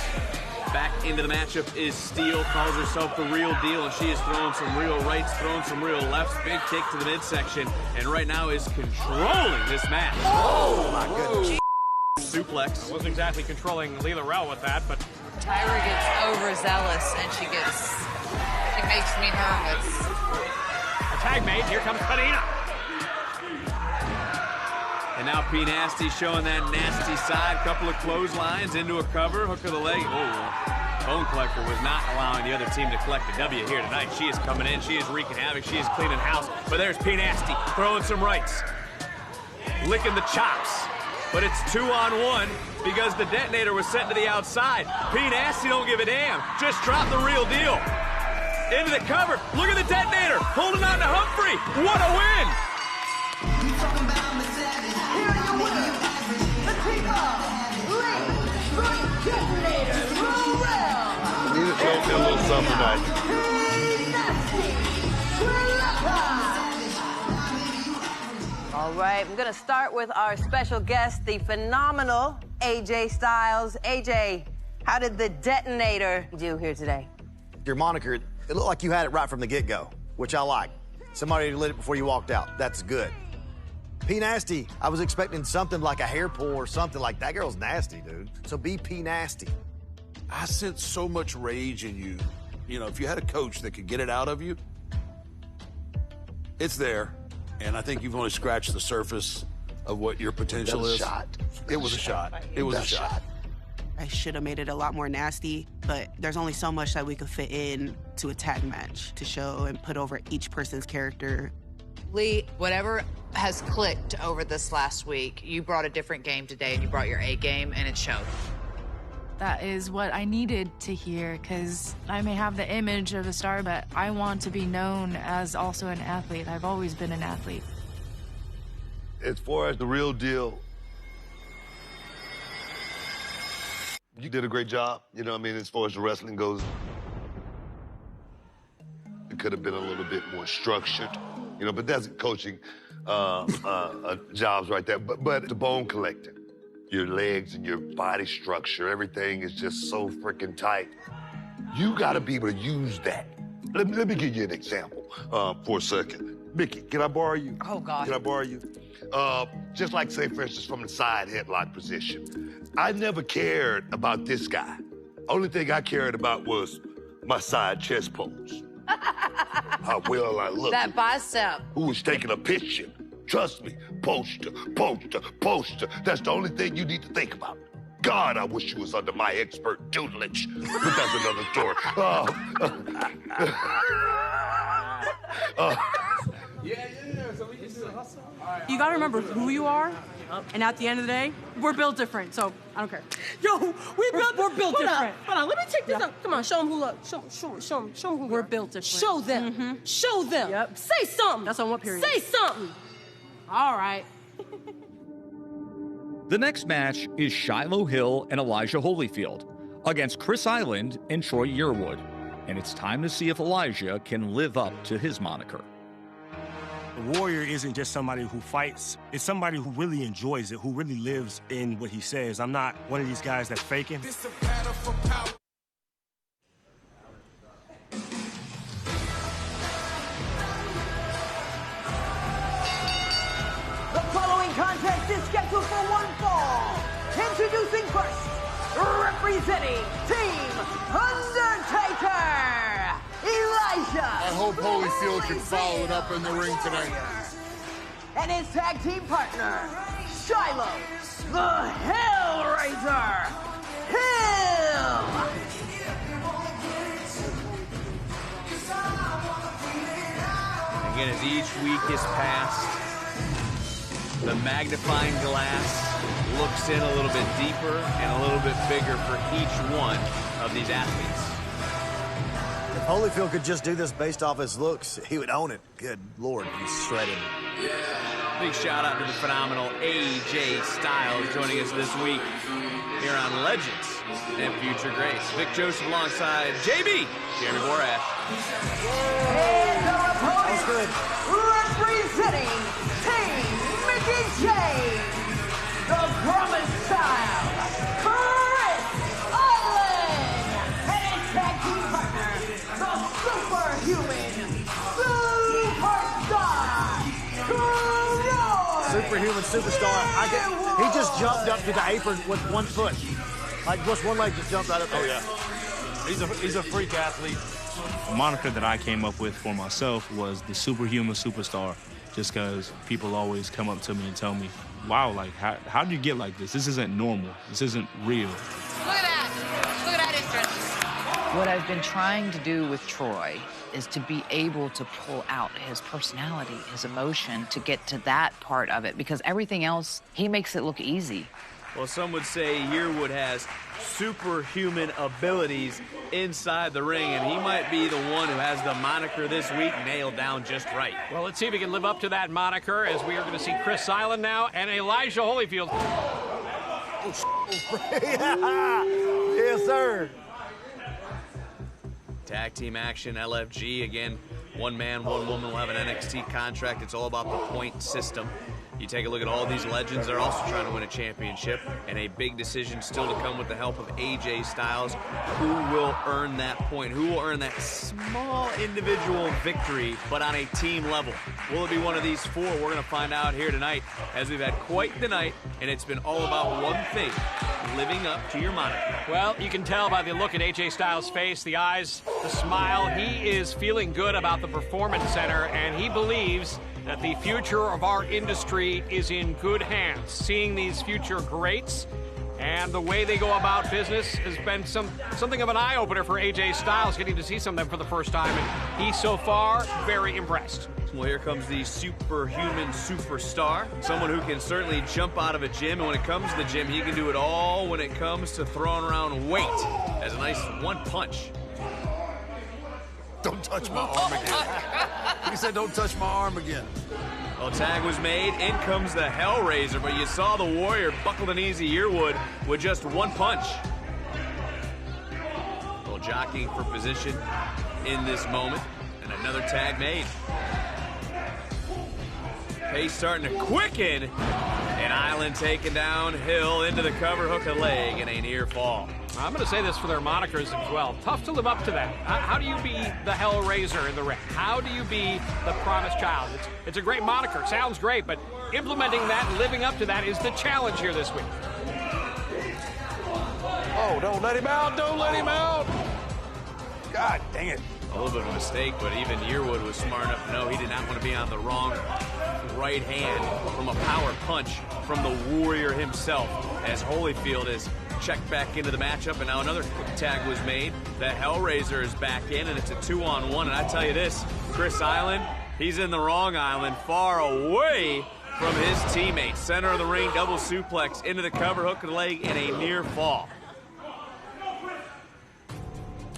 back into the matchup is Steele, calls herself the real deal, and she is throwing some real rights, throwing some real lefts, big kick to the midsection, and right now is controlling this match. Oh my goodness. Suplex. I wasn't exactly controlling Leela Rell with that, but Tyra gets overzealous and she makes me nervous. a tag made, here comes Panina. And now P Nasty showing that nasty side. Couple of clotheslines into a cover, hook of the leg. Oh, Bone Collector was not allowing the other team to collect the W here tonight. She is coming in, she is wreaking havoc, she is cleaning house. But there's P Nasty throwing some rights, licking the chops. But it's 2-on-1 because the detonator was sent to the outside. P Nasty don't give a damn. Just drop the real deal. Into the cover. Look at the detonator holding on to Humphrey. What a win! Here are your winners, the team of Ladies, Detonator, Morel. Need to show me a little something tonight. All right, I'm gonna start with our special guest, the phenomenal AJ Styles. AJ, how did the detonator do here today? Your moniker, it looked like you had it right from the get-go, which I like. Somebody lit it before you walked out. That's good. P Nasty, I was expecting something like a hair pull or something like that. Girl's nasty, dude. So be P Nasty. I sense so much rage in you. You know, if you had a coach that could get it out of you, it's there. And I think you've only scratched the surface of what your potential is. It was a shot. It was a shot. I should have made it a lot more nasty, but there's only so much that we could fit in to a tag match to show and put over each person's character. Lee, whatever has clicked over this last week, you brought a different game today and you brought your A game and it showed. That is what I needed to hear, because I may have the image of a star, but I want to be known as also an athlete. I've always been an athlete. As far as the real deal, you did a great job. You know what I mean, as far as the wrestling goes. It could have been a little bit more structured, you know, but that's coaching jobs right there. But the Bone Collector, your legs and your body structure, everything is just so freaking tight. You got to be able to use that. Let me give you an example for a second. Mickey, can I borrow you? Oh, God. Can I borrow you? Just like, say, for instance, from the side headlock position. I never cared about this guy. Only thing I cared about was my side chest pose. How well I looked. That bicep. Who was taking a picture. Trust me, poster, poster, poster. That's the only thing you need to think about. God, I wish you was under my expert tutelage. But that's another story. You gotta remember who you are, and at the end of the day, we're built different, so I don't care. Yo, we're built different. Hold on, let me take this up. Come on, show them who look. Show them who we're built different. Show them. Show them. Yep. Say something. That's on what period? Say something. All right. The next match is Shiloh Hill and Elijah Holyfield against Chris Island and Troy Yearwood. And it's time to see if Elijah can live up to his moniker. A warrior isn't just somebody who fights. It's somebody who really enjoys it, who really lives in what he says. I'm not one of these guys that's faking. The following contest is scheduled for one fall. Introducing first, representing Team Undertaker, Elijah. I hope Holyfield can follow it up in the ring today. And his tag team partner, Shiloh, the Hellraiser, Hill. Again, as each week is passed, the magnifying glass looks in a little bit deeper and a little bit bigger for each one of these athletes. If Holyfield could just do this based off his looks, he would own it. Good Lord, he's shredded. Big shout out to the phenomenal AJ Styles joining us this week here on Legends and Future Greats. Vic Joseph alongside JB, Jeremy Borash. And our opponent, representing Team Mickey James, the promised superstar. He just jumped up to the apron with one foot. Like, just one leg just jumped right up there. Oh, yeah. He's a freak athlete. The moniker that I came up with for myself was the superhuman superstar, just because people always come up to me and tell me, wow, like, how do you get like this? This isn't normal. This isn't real. Look at that. Look at that entrance. What I've been trying to do with Troy is to be able to pull out his personality, his emotion, to get to that part of it, because everything else, he makes it look easy. Well, some would say Yearwood has superhuman abilities inside the ring, and he might be the one who has the moniker this week nailed down just right. Well, let's see if he can live up to that moniker, as we are going to see Chris Island now and Elijah Holyfield. Yes, sir. Tag team action, LFG. Again, one man, one woman will have an NXT contract. It's all about the point system. You take a look at all these legends, they're also trying to win a championship, and a big decision still to come with the help of AJ Styles. Who will earn that point? Who will earn that small individual victory, but on a team level? Will it be one of these four? We're going to find out here tonight, as we've had quite the night, and it's been all about one thing: living up to your moniker. Well, you can tell by the look at AJ Styles' face, the eyes, the smile. He is feeling good about the Performance Center, and he believes that the future of our industry is in good hands. Seeing these future greats and the way they go about business has been something of an eye-opener for AJ Styles, getting to see some of them for the first time, and he's so far very impressed. Well, here comes the superhuman superstar, someone who can certainly jump out of a gym, and when it comes to the gym, he can do it all when it comes to throwing around weight. Has a nice one punch. Don't touch my arm again. He said, don't touch my arm again. Well, tag was made. In comes the Hellraiser, but you saw the Warrior buckle an easy Yearwood with just one punch. Well, jockeying for position in this moment, and another tag made. Pace starting to quicken, and Island taken downhill into the cover hook of leg and a near fall. I'm going to say this for their monikers as well. Tough to live up to that. How do you be the Hellraiser in the ring? How do you be the Promised Child? It's a great moniker. Sounds great, but implementing that and living up to that is the challenge here this week. Oh, don't let him out. Don't let him out. God dang it. A little bit of a mistake, but even Yearwood was smart enough to know he did not want to be on the wrong right hand from a power punch from the Warrior himself, as Holyfield is checked back into the matchup, and now another tag was made. The Hellraiser is back in, and it's a 2-on-1, and I tell you this, Chris Island, he's in the wrong island, far away from his teammates. Center of the ring, double suplex into the cover hook of the leg, and a near fall.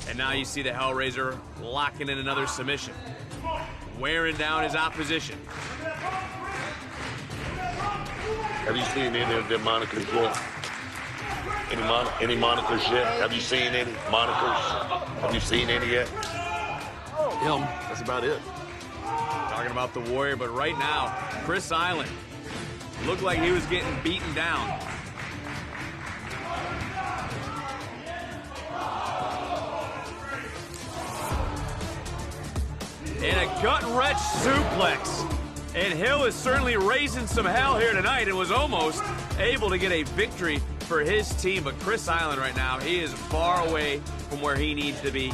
And now you see the Hellraiser locking in another submission, wearing down his opposition. Have you seen any of their monikers yet? Any monikers yet? Have you seen any monikers? Have you seen any yet? Him. That's about it. Talking about the Warrior, but right now, Chris Island looked like he was getting beaten down. And a gut-wrench suplex. And Hill is certainly raising some hell here tonight and was almost able to get a victory for his team. But Chris Island right now, he is far away from where he needs to be.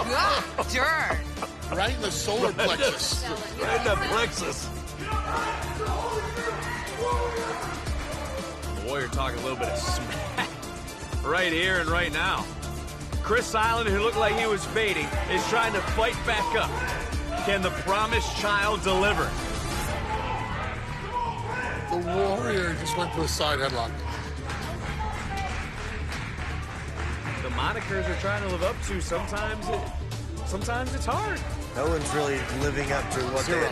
God darn. Right in the solar plexus. Right in the plexus. The Warrior talking a little bit of smack right here and right now. Chris Island, who looked like he was fading, is trying to fight back up. Can the Promised Child deliver? The Warrior just went to a side headlock. The monikers are trying to live up to. Sometimes it's hard. No one's really living up to what they...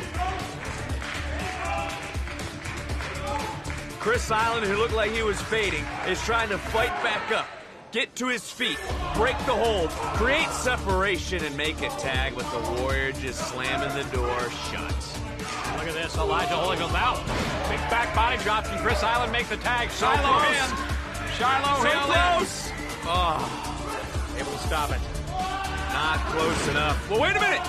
Chris Island, who looked like he was fading, is trying to fight back up. Get to his feet, break the hold, create separation, and make a tag with the Warrior just slamming the door shut. Look at this, Elijah Holyfield out. Big back body drops, and Chris Island make the tag. Shiloh in. Shiloh Hill close. Oh, able to stop it. Not close enough. Well, wait a minute.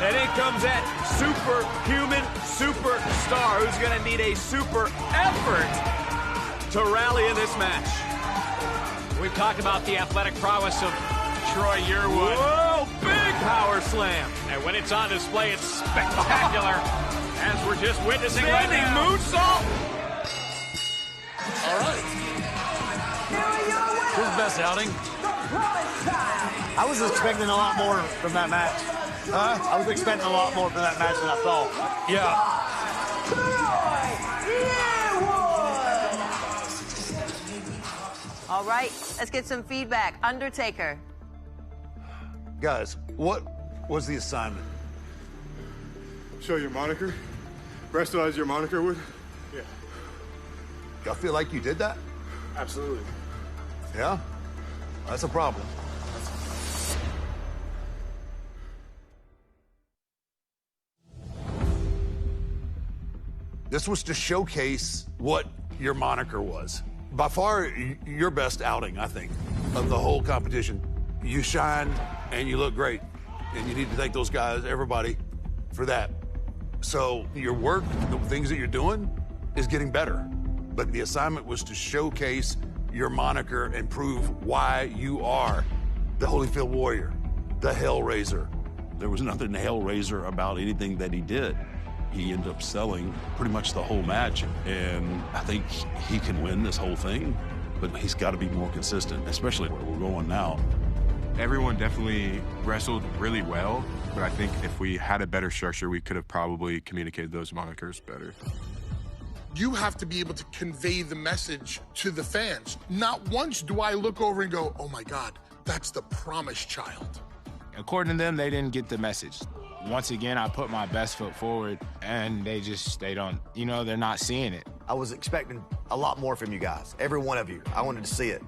And in comes that superhuman superstar who's going to need a super effort to rally in this match. We've talked about the athletic prowess of Troy Yearwood. Whoa, big power slam. And when it's on display, it's spectacular, as we're just witnessing right Standing now. moonsault. All right. His best outing. I was expecting a lot more from that match. I was expecting a lot more from that match than I thought. All right, let's get some feedback. Undertaker. Guys, what was the assignment? Show your moniker. Wrestle as your moniker would. Yeah. Y'all feel like you did that? Absolutely. Yeah? That's a problem. This was to showcase what your moniker was. By far, your best outing, I think, of the whole competition. You shined and you look great. And you need to thank those guys, everybody, for that. So your work, the things that you're doing, is getting better. But the assignment was to showcase your moniker and prove why you are the Holyfield Warrior, the Hellraiser. There was nothing Hellraiser about anything that he did. He ended up selling pretty much the whole match, and I think he can win this whole thing, but he's got to be more consistent, especially where we're going now. Everyone definitely wrestled really well, but I think if we had a better structure, we could have probably communicated those monikers better. You have to be able to convey the message to the fans. Not once do I look over and go, oh my God, that's the promised child. According to them, they didn't get the message. Once again, I put my best foot forward, and they don't, they're not seeing it. I was expecting a lot more from you guys, every one of you. I wanted to see it.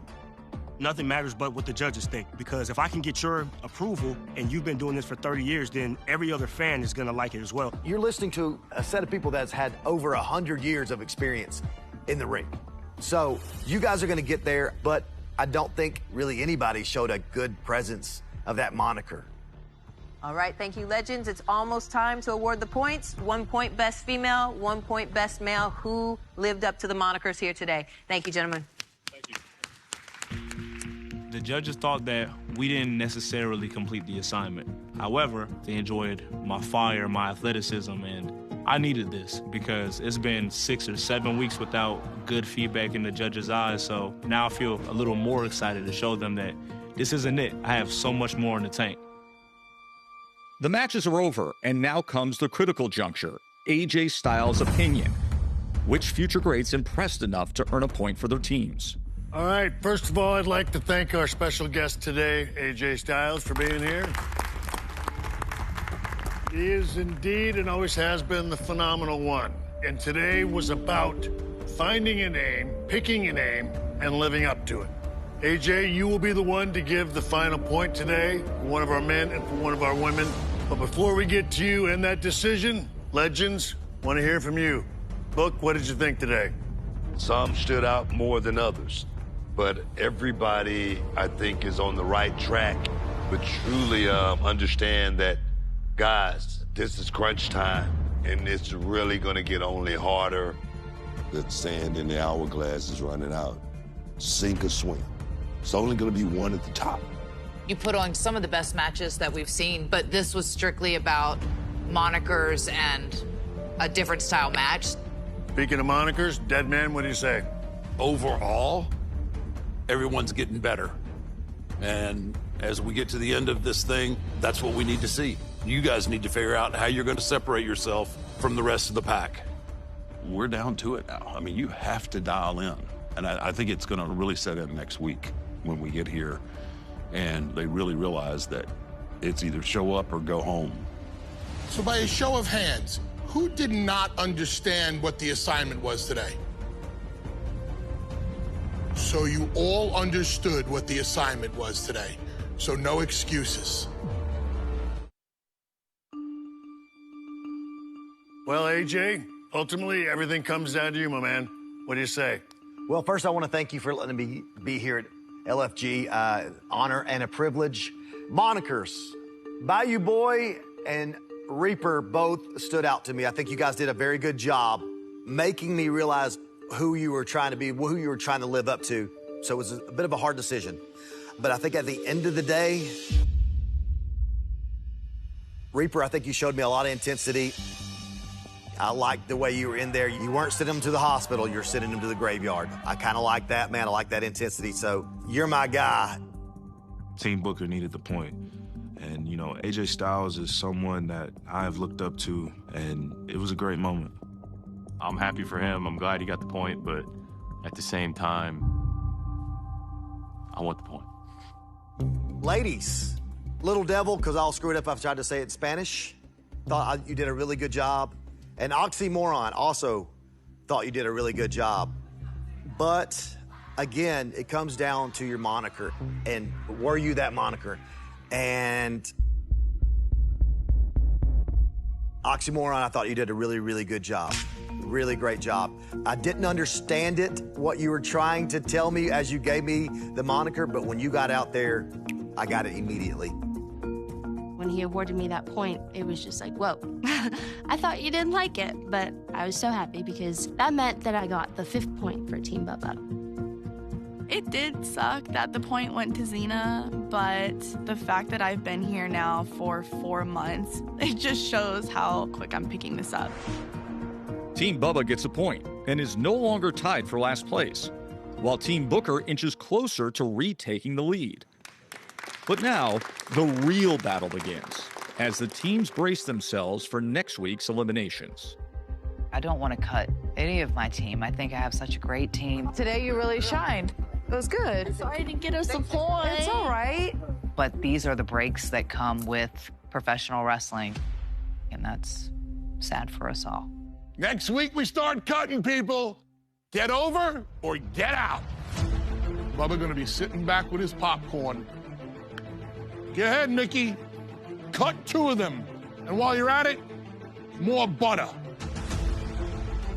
Nothing matters but what the judges think, because if I can get your approval and you've been doing this for 30 years, then every other fan is gonna like it as well. You're listening to a set of people that's had over 100 years of experience in the ring. So you guys are gonna get there, but I don't think really anybody showed a good presence of that moniker. All right, thank you, legends. It's almost time to award the points. 1 point best female, 1 point best male. Who lived up to the monikers here today? Thank you, gentlemen. The judges thought that we didn't necessarily complete the assignment. However, they enjoyed my fire, my athleticism, and I needed this because it's been 6 or 7 weeks without good feedback in the judges' eyes. So now I feel a little more excited to show them that this isn't it. I have so much more in the tank. The matches are over, and now comes the critical juncture, AJ Styles' opinion. Which future greats impressed enough to earn a point for their teams? All right, first of all, I'd like to thank our special guest today, AJ Styles, for being here. He is indeed and always has been the phenomenal one. And today was about finding a name, picking a name, and living up to it. AJ, you will be the one to give the final point today for one of our men and for one of our women. But before we get to you and that decision, legends, want to hear from you. Book, what did you think today? Some stood out more than others, but everybody, I think, is on the right track. But truly understand that, guys, this is crunch time, and it's really going to get only harder. The sand in the hourglass is running out. Sink or swim. It's only going to be one at the top. You put on some of the best matches that we've seen, but this was strictly about monikers and a different style match. Speaking of monikers, Deadman, what do you say? Overall, everyone's getting better. And as we get to the end of this thing, that's what we need to see. You guys need to figure out how you're going to separate yourself from the rest of the pack. We're down to it now. I mean, you have to dial in. And I think it's going to really set in next week when we get here and they really realize that it's either show up or go home. So by a show of hands, who did not understand what the assignment was today? So you all understood what the assignment was today. So no excuses. Well, AJ, ultimately, everything comes down to you, my man. What do you say? Well, first, I want to thank you for letting me be here at LFG. Honor and a privilege. Monikers. Bayou Boy and Reaper both stood out to me. I think you guys did a very good job making me realize who you were trying to be, who you were trying to live up to. So it was a bit of a hard decision. But I think at the end of the day, Reaper, I think you showed me a lot of intensity. I liked the way you were in there. You weren't sending them to the hospital, you're sending them to the graveyard. I kind of like that, man. I like that intensity. So you're my guy. Team Booker needed the point. And, you know, AJ Styles is someone that I have looked up to, and it was a great moment. I'm happy for him. I'm glad he got the point, but at the same time, I want the point. Ladies, Little Devil, because I'll screw it up if I tried to say it in Spanish, thought you did a really good job. And Oxymoron also thought you did a really good job. But, again, it comes down to your moniker. And were you that moniker? And Oxymoron, I thought you did a really, really good job. Really great job. I didn't understand it, what you were trying to tell me as you gave me the moniker, but when you got out there, I got it immediately. When he awarded me that point, it was just like, whoa. I thought you didn't like it, but I was so happy because that meant that I got the 5th point for Team Bubba. It did suck that the point went to Xena, but the fact that I've been here now for 4 months, it just shows how quick I'm picking this up. Team Bubba gets a point and is no longer tied for last place, while Team Booker inches closer to retaking the lead. But now, the real battle begins as the teams brace themselves for next week's eliminations. I don't want to cut any of my team. I think I have such a great team. Today you really shined. It was good. Sorry I didn't get us a point. It's all right. But these are the breaks that come with professional wrestling, and that's sad for us all. Next week, we start cutting people. Get over or get out. Bubba gonna be sitting back with his popcorn. Go ahead, Nikki. Cut 2 of them. And while you're at it, more butter.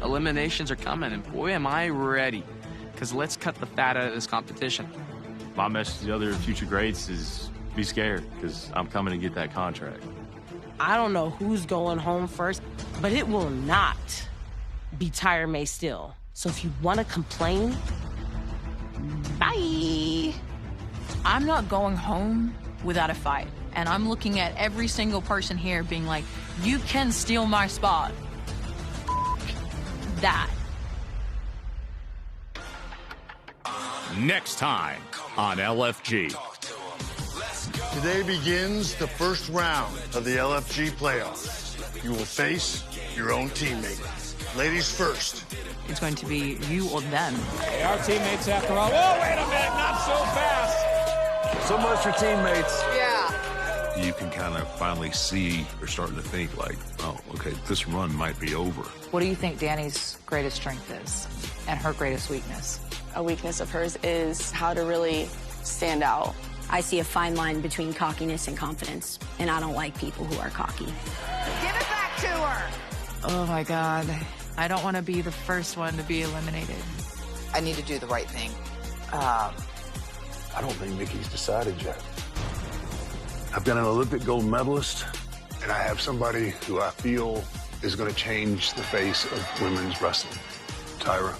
Eliminations are coming, and boy, am I ready. Because let's cut the fat out of this competition. My message to the other future greats is be scared, because I'm coming to get that contract. I don't know who's going home first, but it will not be Tyra May Still. So if you want to complain, bye. I'm not going home without a fight. And I'm looking at every single person here being like, you can steal my spot. That. Next time on LFG. Today begins the first round of the LFG playoffs. You will face your own teammate. Ladies first. It's going to be you or them. They are teammates after all. Oh, wait a minute, not so fast. So much for teammates. Yeah. You can kind of finally see or starting to think like, oh, okay, this run might be over. What do you think Danny's greatest strength is and her greatest weakness? A weakness of hers is how to really stand out. I see a fine line between cockiness and confidence, and I don't like people who are cocky. Give it back to her. Oh, my God. I don't want to be the first one to be eliminated. I need to do the right thing. I don't think Nikki's decided yet. I've got an Olympic gold medalist, and I have somebody who I feel is going to change the face of women's wrestling. Tyra.